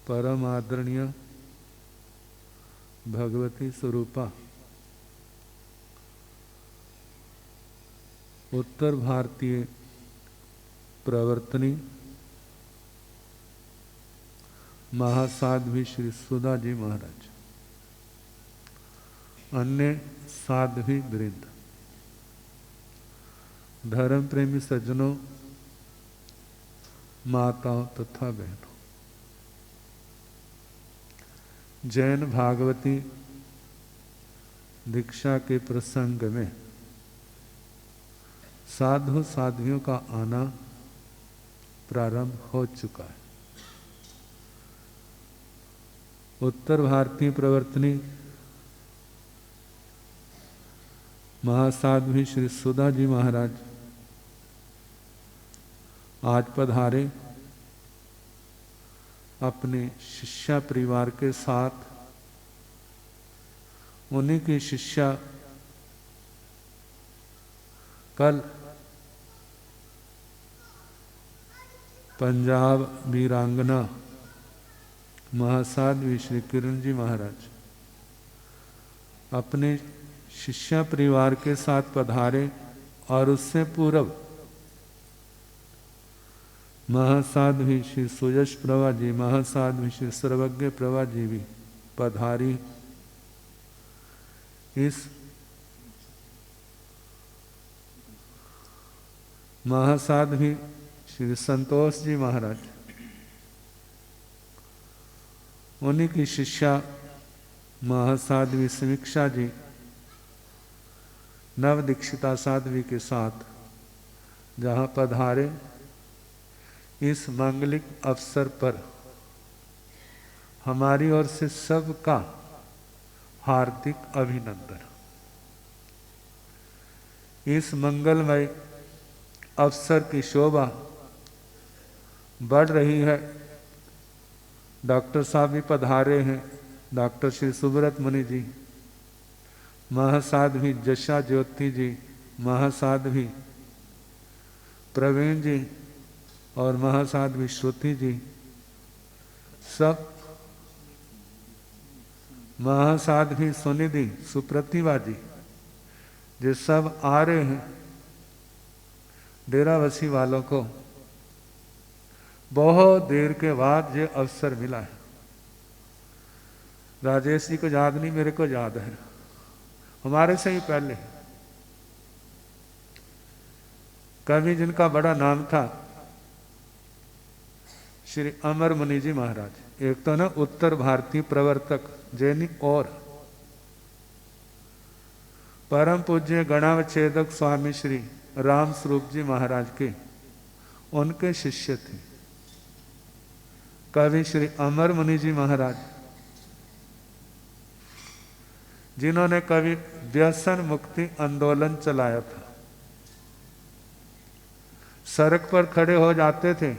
परम आदरणीय भगवती स्वरूपा, उत्तर भारतीय प्रवर्तनी महासाध्वी श्री सुधा जी महाराज, अन्य साध्वी वृंद, धर्म प्रेमी सज्जनों, माताओं तथा बहनों, जैन भागवती दीक्षा के प्रसंग में साधु साध्वियों का आना प्रारंभ हो चुका है। उत्तर भारतीय प्रवर्तनी महासाध्वी श्री सुधा जी महाराज आज पधारे अपने शिष्या परिवार के साथ। उन्हीं की शिष्या कल पंजाब वीरांगना महासाध्वी श्री किरण जी महाराज अपने शिष्या परिवार के साथ पधारे, और उससे पूर्व महासाध्वी श्री सुयश प्रभा जी, महासाध्वी श्री सर्वज्ञ प्रभा जी भी पधारी। इस महासाध्वी श्री संतोष जी महाराज, उन्हीं की शिष्या महासाध्वी समीक्षा जी नव दीक्षिता साध्वी के साथ जहाँ पधारे, इस मांगलिक अवसर पर हमारी ओर से सबका हार्दिक अभिनंदन। इस मंगलमय अवसर की शोभा बढ़ रही है। डॉक्टर साहब भी पधारे हैं, डॉक्टर श्री सुब्रत मुनि जी, महासाध्वी जशा ज्योति जी, महासाध्वी प्रवीण जी और महासाध्वी श्रुति जी, सब महासाध्वी सुनिधि सुप्रतिभा जी, ये सब आ रहे हैं। डेराबस्सी वालों को बहुत देर के बाद ये अवसर मिला है। राजेश जी को याद नहीं, मेरे को याद है, हमारे से ही पहले कवि जिनका बड़ा नाम था श्री अमर मुनि जी महाराज, एक तो ना उत्तर भारतीय प्रवर्तक जैनी और परम पूज्य गणावच्छेदक स्वामी श्री राम स्वरूप जी महाराज के उनके शिष्य थे कवि श्री अमर मुनि जी महाराज, जिन्होंने कवि व्यसन मुक्ति आंदोलन चलाया था। सड़क पर खड़े हो जाते थे,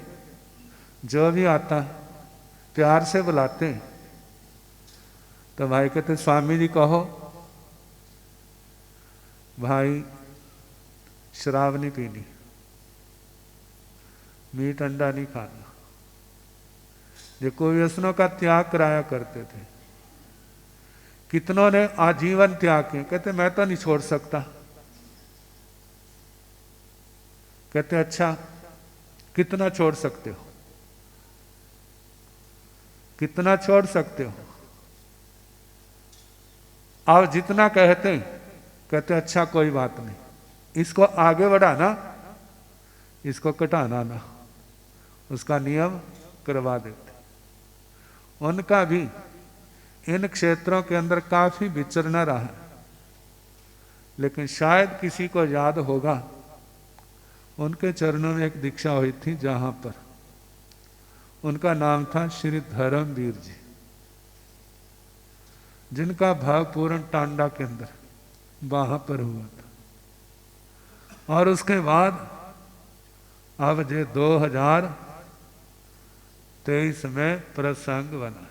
जो भी आता प्यार से बुलाते तो भाई कहते स्वामी जी कहो, भाई शराब नहीं पीनी, मीट अंडा नहीं खाना, ये कोई व्यसनों का त्याग कराया करते थे। कितनों ने आजीवन त्याग किए, कहते मैं तो नहीं छोड़ सकता। कहते अच्छा कितना छोड़ सकते हो, कितना छोड़ सकते हो? आप जितना कहते, कहते अच्छा कोई बात नहीं, इसको आगे बढ़ाना, इसको घटाना ना, उसका नियम करवा देते। उनका भी इन क्षेत्रों के अंदर काफी विचरना रहा, लेकिन शायद किसी को याद होगा उनके चरणों में एक दीक्षा हुई थी, जहां पर उनका नाम था श्री धर्मवीर जी, जिनका भावपूर्ण टांडा के अंदर वहां पर हुआ था। और उसके बाद अब जे 2023 में प्रसंग बना।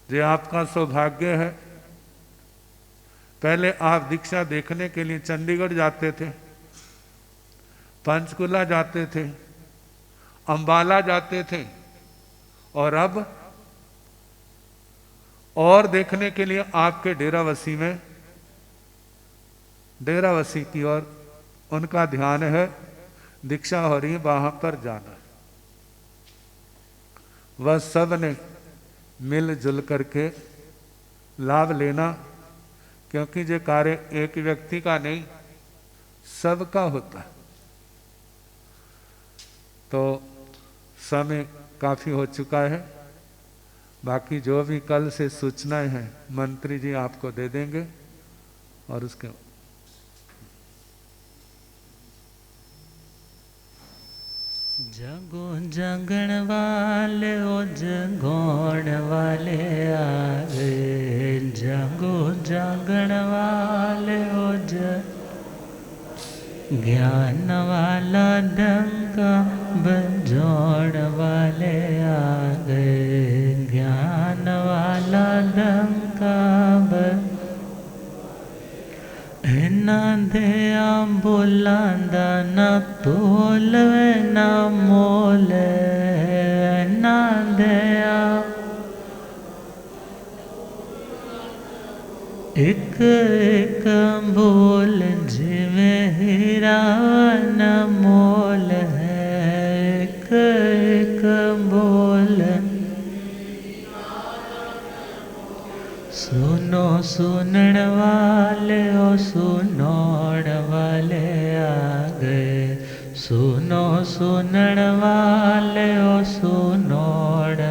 ये आपका सौभाग्य है। पहले आप दीक्षा देखने के लिए चंडीगढ़ जाते थे, पंचकुला जाते थे, अंबाला जाते थे, और अब और देखने के लिए आपके डेराबस्सी में, डेराबस्सी की ओर उनका ध्यान है, दीक्षा हो रही है, वहां पर जाना। वह सब ने मिलजुल करके लाभ लेना, क्योंकि ये कार्य एक व्यक्ति का नहीं सबका होता है। तो समय काफी हो चुका है, बाकी जो भी कल से सूचनाएं हैं मंत्री जी आपको दे देंगे। और उसके जागो जागण वाले ओ जगोण वाले आ गए, जागो जागण वाले ओ ज्ञान वाला डंका बजोड़ वाले आ गए, ज्ञान वाला डंका ना दया बोलांदा ना तोल ना मोल, ना दया एक एक बोल जिवें हीरा न मोल है, एक एक बोल। सुनो सुनने वाले ओ सुनोड़ वाले आ गए, सुनो सुनने वाले ओ सुनोड़,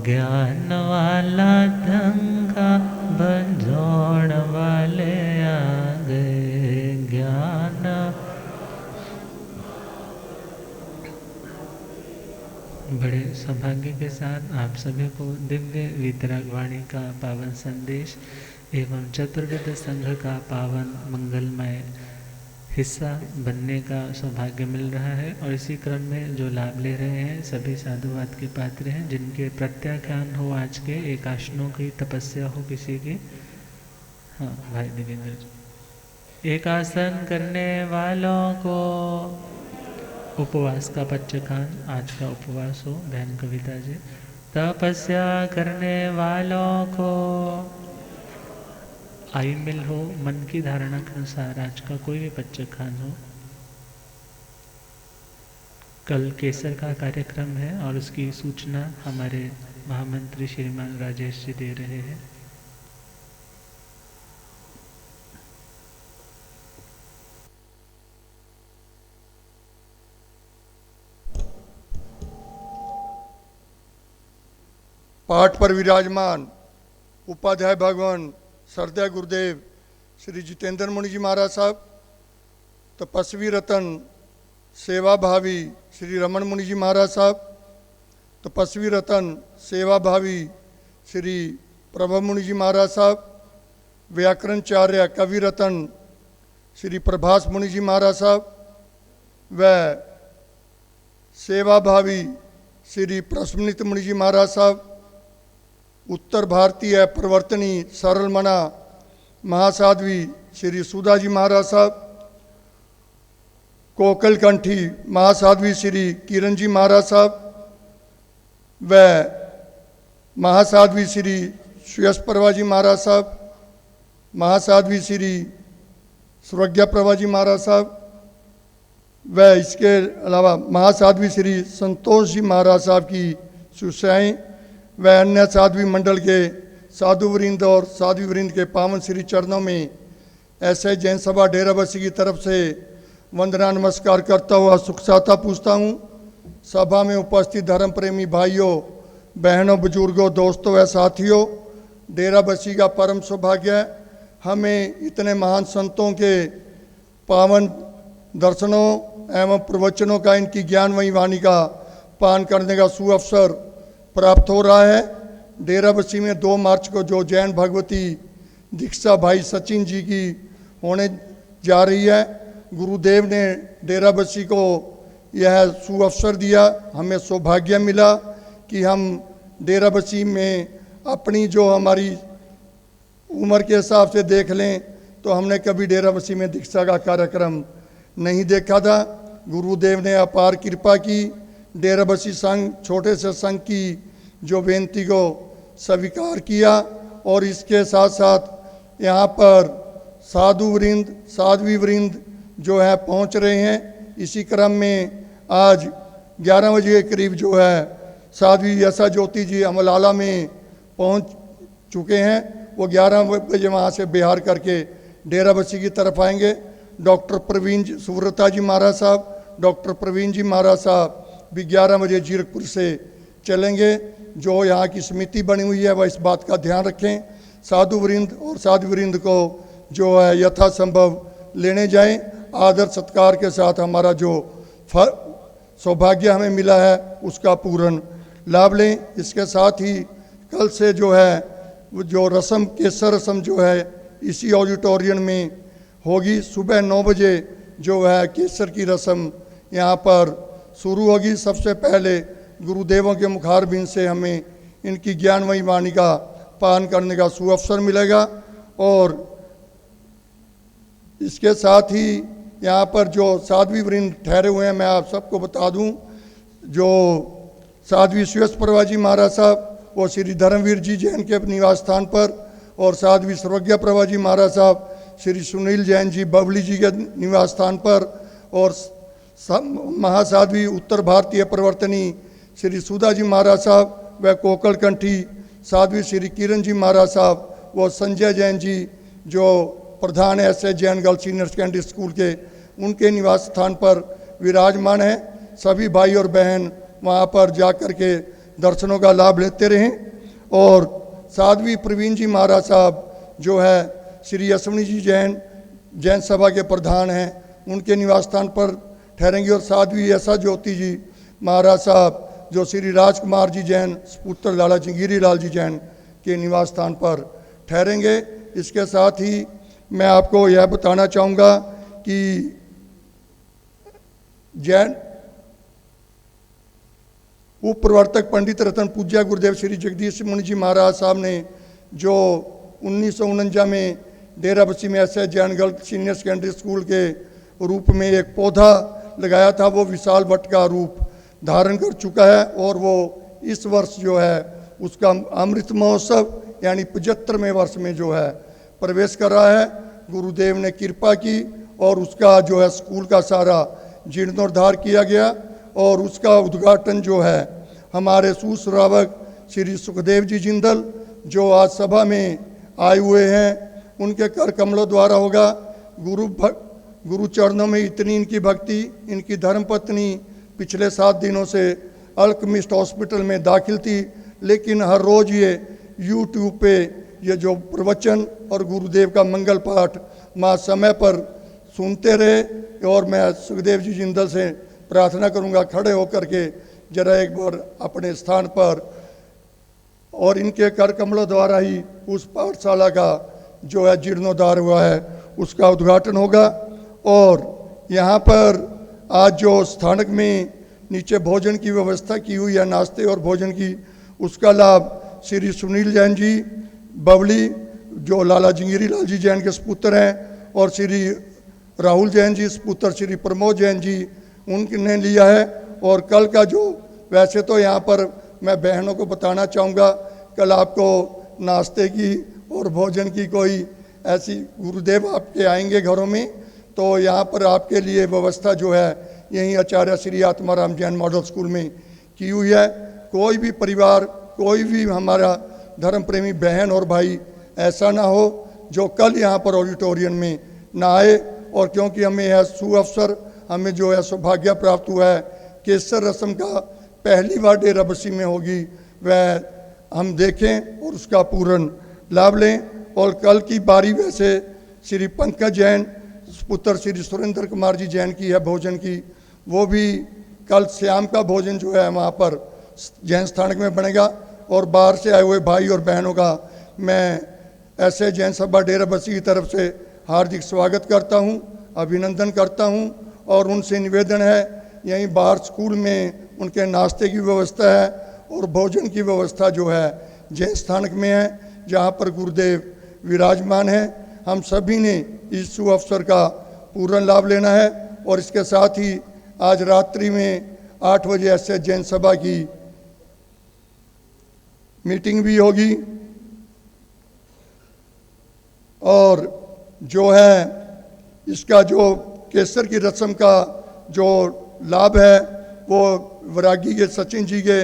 ज्ञान वाला धंगा बंजोड़ वाले आ गए, ज्ञान। बड़े सौभाग्य के साथ आप सभी को दिव्य वीतराग वाणी का पावन संदेश एवं चतुर्विध संघ का पावन मंगलमय हिस्सा बनने का सौभाग्य मिल रहा है। और इसी क्रम में जो लाभ ले रहे हैं सभी साधुवाद के पात्र हैं, जिनके प्रत्याख्यान हो आज के एकाशनों की तपस्या हो किसी की। हाँ भाई दिवेंद्र जी। एकासन करने वालों को उपवास का पच्चखान, आज का उपवास हो बहन कविता जी। तपस्या करने वालों को आई मिल हो, मन की धारणा के अनुसार आज का कोई भी पच्चखान हो। कल केसर का कार्यक्रम है और उसकी सूचना हमारे महामंत्री श्रीमान राजेश जी दे रहे हैं। पाठ पर विराजमान उपाध्याय भगवान श्रद्धेय गुरुदेव श्री जितेंद्र मुनि जी महाराज साहब, तपस्वी रतन सेवा भावी श्री रमन मुनि जी महाराज साहब, तपस्वी रतन सेवा भावी श्री प्रभु मुनि जी महाराज साहब, व्याकरणाचार्य कवि रतन श्री प्रभास मुनि जी महाराज साहब व सेवा भावी श्री प्रस्मित मुनि जी महाराज साहब, उत्तर भारतीय प्रवर्तनी सरल मना महासाध्वी श्री सुधा जी महाराज साहब, कोकल कंठी महासाध्वी श्री किरण जी महाराज साहब व महासाध्वी श्री सुयश प्रभा जी महाराज साहब, महासाध्वी श्री सुरज्ञा प्रभा जी महाराज साहब व इसके अलावा महासाध्वी श्री संतोष जी महाराज साहब की शिष्याएँ व अन्य साध्वी मंडल के साधु वृंद और साध्वी वृंद के पावन श्री चरणों में ऐसे जैन सभा डेराबस्सी की तरफ से वंदना नमस्कार करता हुआ सुख साता पूछता हूँ। सभा में उपस्थित धर्म प्रेमी भाइयों, बहनों, बुजुर्गों, दोस्तों व साथियों, डेराबस्सी का परम सौभाग्य है हमें इतने महान संतों के पावन दर्शनों एवं प्रवचनों का, इनकी ज्ञानमयी वाणी का पान करने का सुअवसर प्राप्त हो रहा है। डेराबस्सी में 2 मार्च को जो जैन भगवती दीक्षा भाई सचिन जी की होने जा रही है, गुरुदेव ने डेराबस्सी को यह सुअवसर दिया, हमें सौभाग्य मिला कि हम डेराबस्सी में अपनी जो हमारी उम्र के हिसाब से देख लें तो हमने कभी डेराबस्सी में दीक्षा का कार्यक्रम नहीं देखा था। गुरुदेव ने अपार कृपा की, डेराबस्सी संघ छोटे से संघ की जो बेनती को स्वीकार किया और इसके साथ साथ यहाँ पर साधु वृंद, साध्वी वृंद जो है पहुँच रहे हैं। इसी क्रम में आज 11 बजे के करीब जो है साध्वी यशा ज्योति जी अमलाला में पहुँच चुके हैं। वो 11 बजे वहाँ से बिहार करके डेराबस्सी की तरफ आएंगे। डॉक्टर प्रवीण जी सुव्रता जी महाराज साहब, डॉक्टर प्रवीण जी महाराज साहब भी 11 बजे जीरकपुर से चलेंगे। जो यहाँ की समिति बनी हुई है वह इस बात का ध्यान रखें, साधु वृंद और साध्वी वृंद को जो है यथासंभव लेने जाएं। आदर सत्कार के साथ हमारा जो सौभाग्य हमें मिला है उसका पूर्ण लाभ लें। इसके साथ ही कल से जो है जो रस्म, केसर रस्म जो है इसी ऑडिटोरियम में होगी। सुबह 9 बजे जो है केसर की रस्म यहाँ पर शुरू होगी। सबसे पहले गुरुदेवों के मुखारबिंद से हमें इनकी ज्ञानमयी वाणी का पान करने का सुअवसर मिलेगा। और इसके साथ ही यहाँ पर जो साध्वी वृंद ठहरे हुए हैं, मैं आप सबको बता दूं, जो साध्वी सुयश प्रभा जी महाराज साहब वो श्री धर्मवीर जी जैन के निवास स्थान पर, और साध्वी सर्वज्ञा प्रभा जी महाराज साहब श्री सुनील जैन जी बबली जी के निवास स्थान पर, और महासाध्वी उत्तर भारतीय प्रवर्तनी श्री सुधा जी महाराज साहब व कोकल कंठी साध्वी श्री किरण जी महाराज साहब व संजय जैन जी जो प्रधान है S Jain girls senior secondary school के, उनके निवास स्थान पर विराजमान है। सभी भाई और बहन वहाँ पर जाकर के दर्शनों का लाभ लेते रहें। और साध्वी प्रवीण जी महाराज साहब जो है श्री अश्विनी जी जैन सभा के प्रधान हैं, उनके निवास स्थान पर ठहरेंगे। और साध्वी यशा ज्योति जी महाराज साहब जो श्री राजकुमार जी जैन पुत्र लाला जंगीरी लाल जी जैन के निवास स्थान पर ठहरेंगे। इसके साथ ही मैं आपको यह बताना चाहूँगा कि जैन उप प्रवर्तक पंडित रतन पूज्या गुरुदेव श्री जगदीश मुनि जी महाराज साहब ने जो 1949 में डेरा बस्सी में ऐसे Jain girls senior secondary school के रूप में एक पौधा लगाया था, वो विशाल वट का रूप धारण कर चुका है और वो इस वर्ष जो है उसका अमृत महोत्सव यानी 75वें वर्ष में जो है प्रवेश कर रहा है। गुरुदेव ने कृपा की और उसका जो है स्कूल का सारा जीर्णोद्धार किया गया और उसका उद्घाटन जो है हमारे सुश्रावक श्री सुखदेव जी जिंदल जो आज सभा में आए हुए हैं उनके कर कमलों द्वारा होगा। गुरु चरणों में इतनी इनकी भक्ति, इनकी धर्मपत्नी पिछले 7 दिनों से अल्केमिस्ट हॉस्पिटल में दाखिल थी, लेकिन हर रोज़ ये यूट्यूब पे ये जो प्रवचन और गुरुदेव का मंगल पाठ माँ समय पर सुनते रहे। और मैं सुखदेव जी जिंदल से प्रार्थना करूँगा खड़े होकर के जरा एक बार अपने स्थान पर, और इनके कर कमलों द्वारा ही उस पाठशाला का जो है जीर्णोद्धार हुआ है उसका उद्घाटन होगा। और यहाँ पर आज जो स्थानक में नीचे भोजन की व्यवस्था की हुई है, नाश्ते और भोजन की, उसका लाभ श्री सुनील जैन जी बबली जो लाला जंगीरी लाल जी जैन के सपुत्र हैं और श्री राहुल जैन जी सपुत्र श्री प्रमोद जैन जी उनने लिया है। और कल का जो, वैसे तो यहाँ पर मैं बहनों को बताना चाहूँगा, कल आपको नाश्ते की और भोजन की कोई ऐसी, गुरुदेव आपके आएंगे घरों में तो यहाँ पर आपके लिए व्यवस्था जो है यहीं आचार्य श्री आत्माराम जैन मॉडल स्कूल में की हुई है। कोई भी परिवार, कोई भी हमारा धर्म प्रेमी बहन और भाई ऐसा ना हो जो कल यहाँ पर ऑडिटोरियम में ना आए। और क्योंकि हमें यह सुअवसर, हमें जो है सौभाग्य प्राप्त हुआ है, केसर रस्म का पहली बार डेरा बस्सी में होगी, वह हम देखें और उसका पूर्ण लाभ लें। और कल की बारी वैसे श्री पंकज जैन पुत्र श्री सुरेंद्र कुमार जी जैन की है भोजन की, वो भी कल शाम का भोजन जो है वहाँ पर जैन स्थानक में बनेगा। और बाहर से आए हुए भाई और बहनों का मैं ऐसे जैन सभा डेरा बस्सी की तरफ से हार्दिक स्वागत करता हूँ, अभिनंदन करता हूँ। और उनसे निवेदन है, यहीं बाहर स्कूल में उनके नाश्ते की व्यवस्था है और भोजन की व्यवस्था जो है जैन स्थानक में है, जहाँ पर गुरुदेव विराजमान है। हम सभी ने इस सुअवसर का पूर्ण लाभ लेना है। और इसके साथ ही आज रात्रि में 8 बजे ऐसे जैन सभा की मीटिंग भी होगी। और जो है इसका जो केसर की रस्म का जो लाभ है वो वैरागी के सचिन जी के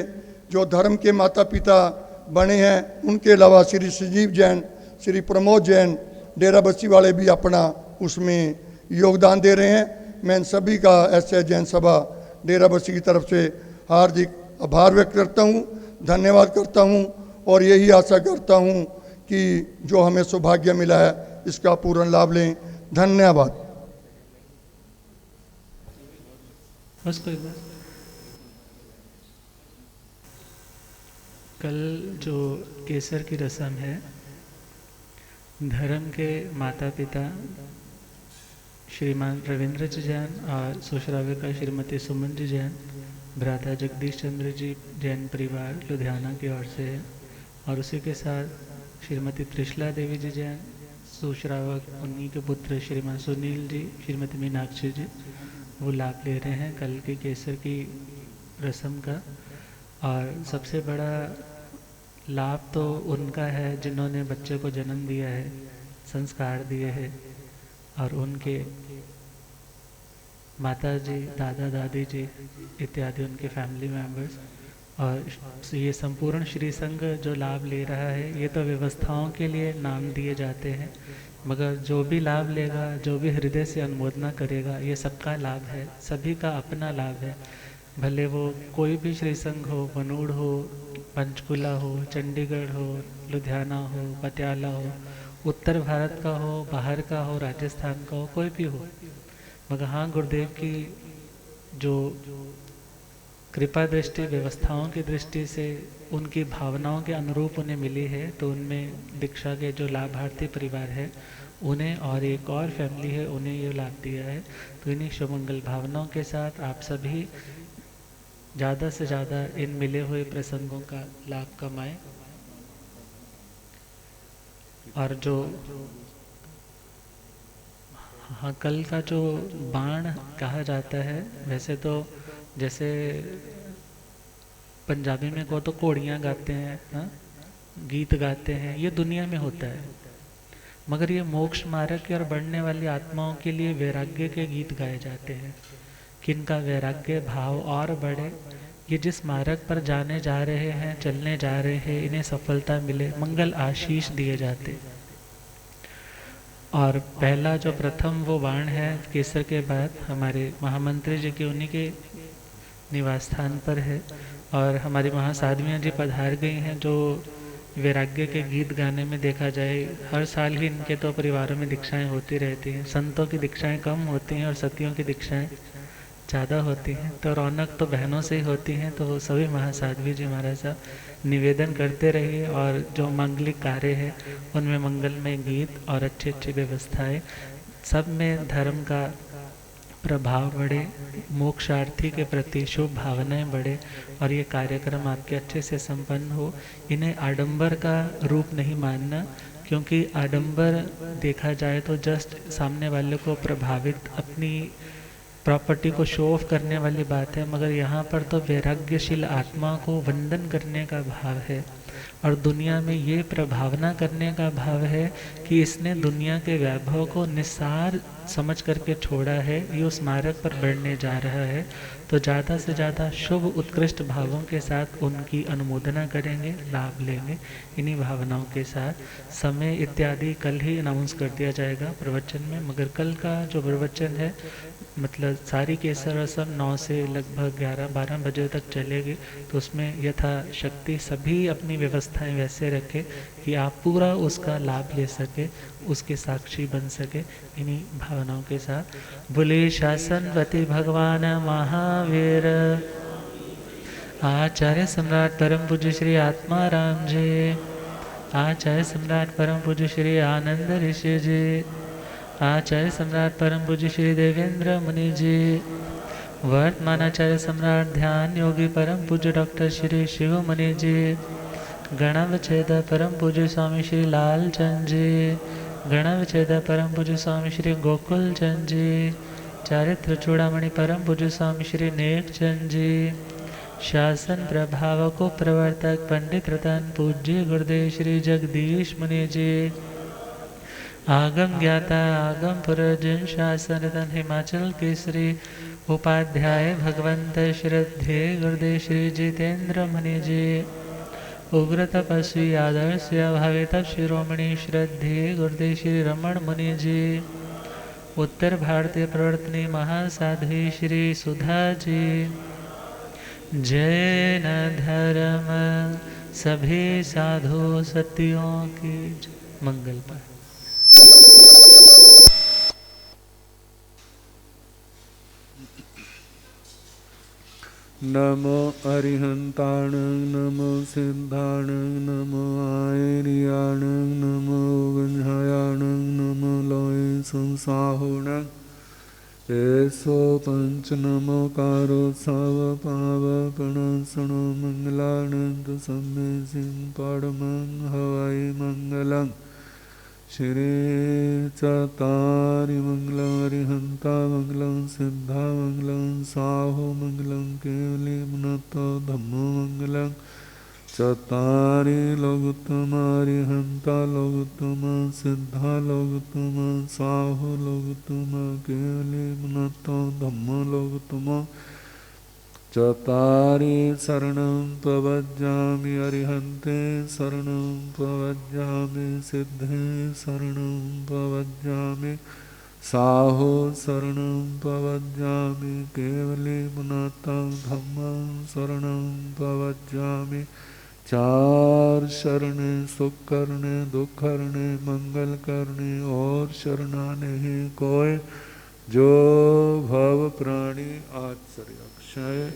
जो धर्म के माता पिता बने हैं, उनके अलावा श्री संजीव जैन, श्री प्रमोद जैन डेरा बस्सी वाले भी अपना उसमें योगदान दे रहे हैं। मैं इन सभी का ऐसे जैन सभा डेरा बस्सी की तरफ से हार्दिक आभार व्यक्त करता हूँ, धन्यवाद करता हूँ और यही आशा करता हूँ कि जो हमें सौभाग्य मिला है इसका पूर्ण लाभ लें। धन्यवाद। बस कोई बात। कल जो केसर की रस्म है, धर्म के माता पिता श्रीमान रविंद्र जी जैन और सुश्राविका श्रीमती सुमन जी जैन, भ्राता जगदीश चंद्र जी जैन परिवार लुधियाना की ओर से है। और उसी के साथ श्रीमती त्रिशला देवी जी जैन, सुश्रावक उन्हीं के पुत्र श्रीमान सुनील जी, श्रीमती मीनाक्षी जी, वो लाभ ले रहे हैं कल की केसर की रस्म का। और सबसे बड़ा लाभ तो उनका है जिन्होंने बच्चे को जन्म दिया है, संस्कार दिए हैं, और उनके माता जी, दादा दादी जी इत्यादि उनके फैमिली मेंबर्स। और ये संपूर्ण श्री संघ जो लाभ ले रहा है, ये तो व्यवस्थाओं के लिए नाम दिए जाते हैं, मगर जो भी लाभ लेगा, जो भी हृदय से अनुमोदना करेगा, ये सबका लाभ है, सभी का अपना लाभ है। भले वो कोई भी श्री संघ हो, बनूड़ हो, पंचकुला हो, चंडीगढ़ हो, लुधियाना हो, पटियाला हो, उत्तर भारत का हो, बाहर का हो, राजस्थान का हो, कोई भी हो, मगर हाँ गुरुदेव की जो कृपा दृष्टि, व्यवस्थाओं की दृष्टि से उनकी भावनाओं के अनुरूप उन्हें मिली है, तो उनमें दीक्षा के जो लाभार्थी परिवार है उन्हें और एक और फैमिली है उन्हें ये लाभ दिया है। तो इन्हीं शुभमंगल भावनाओं के साथ आप सभी ज़्यादा से ज़्यादा इन मिले हुए प्रसंगों का लाभ कमाएं। और जो हाँ, कल का जो बाण कहा जाता है, वैसे तो जैसे पंजाबी में को तो कोड़ियाँ गाते हैं, हाँ, गीत गाते हैं, ये दुनिया में होता है। मगर ये मोक्ष मार्ग की ओर बढ़ने वाली आत्माओं के लिए वैराग्य के गीत गाए जाते हैं कि इनका वैराग्य भाव और बढ़े। ये जिस मार्ग पर जाने जा रहे हैं, चलने जा रहे हैं, इन्हें सफलता मिले, मंगल आशीष दिए जाते। और पहला जो प्रथम वो बाण है केसर के बाद हमारे महामंत्री जी के उन्हीं के निवास स्थान पर है। और हमारी महासाध्वियाँ जी पधार गई हैं, जो वैराग्य के गीत गाने में देखा जाए हर साल ही इनके तो परिवारों में दीक्षाएं होती रहती हैं। संतों की दीक्षाएं कम होती हैं और सतियों की दीक्षाएं ज़्यादा होती हैं, तो रौनक तो बहनों से ही होती हैं। तो सभी महासाध्वी जी महाराज साहब निवेदन करते रहिए और जो मांगलिक कार्य है उनमें मंगलमय गीत और अच्छी अच्छी व्यवस्थाएं, सब में धर्म का प्रभाव बढ़े, मोक्षार्थी के प्रति शुभ भावनाएं बढ़े और ये कार्यक्रम आपके अच्छे से संपन्न हो। इन्हें आडंबर का रूप नहीं मानना, क्योंकि आडंबर देखा जाए तो जस्ट सामने वाले को प्रभावित, अपनी प्रॉपर्टी को शो ऑफ करने वाली बात है। मगर यहाँ पर तो वैराग्यशील आत्मा को वंदन करने का भाव है और दुनिया में ये प्रभावना करने का भाव है कि इसने दुनिया के वैभव को निस्सार समझ करके छोड़ा है, ये उस मार्ग पर बढ़ने जा रहा है। तो ज़्यादा से ज़्यादा शुभ उत्कृष्ट भावों के साथ उनकी अनुमोदना करेंगे, लाभ लेंगे। इन्हीं भावनाओं के साथ समय इत्यादि कल ही अनाउंस कर दिया जाएगा प्रवचन में। मगर कल का जो प्रवचन है, मतलब सारी केसर रसम 9 से लगभग 11-12 बजे तक चलेगी। तो उसमें यथाशक्ति सभी अपनी व्यवस्थाएं वैसे रखें कि आप पूरा उसका लाभ ले सके, उसके साक्षी बन सके। इन्हीं भावनाओं के साथ बोले शासनपति भगवान महावीर, आचार्य सम्राट परम पूज्य श्री आत्माराम जी, आचार्य सम्राट परम पूज्य श्री आनंद ऋषि जी, आचार्य सम्राट परम पूज्य श्री देवेंद्र मुनि जी, वर्तमान आचार्य सम्राट ध्यान योगी परम पूज्य डॉक्टर श्री शिव मुनि जी, गणवच्छेद परम पूज्य स्वामी श्री लाल चंद जी, गणवच्छेद परम पूज्य स्वामी श्री गोकुल चंद जी, चारित्र चूड़ामणि परम पूज्य स्वामी श्री नेक चंद जी, शासन प्रभाव को प्रवर्तक पंडित रतन पूज्य गुरुदेव श्री जगदीश मुनि जी, आगम ज्ञाता आगम पुरजन शासन रतन हिमाचल केसरी उपाध्याय भगवंत श्रद्धे गुरुदेव श्री जितेंद्र मुनि जी, उग्र तपस्वी आदर्श भावित शिरोमणि श्रद्धे गुरुदेव श्री रमण मुनि जी, उत्तर भारतीय प्रवर्तनी महासाध्वी श्री सुधा जी, जैन धर्म सभी साधु सतियों की मंगल पाए। नमो अरिहंताण, नमो सिद्धाण, नमो आयर्याण, नमो गंझायाण, नमो लोय संसाहुण, एसो पंच नमो कारो साव पाव प्रणसणो मंगलानंद सम्मे सिंह पड़मंग हवाई मंगलंग, श्री चतारि मंगलम अरिहंता मंगलम, सिद्धा मंगलम, साहो मंगलम, केवली मुनतो धम्मो मंगलम, चतारि लोगोत्तम अरिहंता लोगोत्तम, सिद्धा लोगोत्तम, साहो लोगोत्तम, केवली मुनतो धम्मो लोगोत्तम, चतारि शरणं प्रवज्जामि अरिहन्ते शरणं प्रवज्जामि, सिद्धे शरणं प्रवज्जामि, साहो शरणं प्रवज्जामि, केवली मुनतं धम्मं शरणं प्रवज्जामि। चार शरणे सुख करने दुख करने मंगल करने और शरणा नहीं कोई, जो भव प्राणी आचर्य अक्षय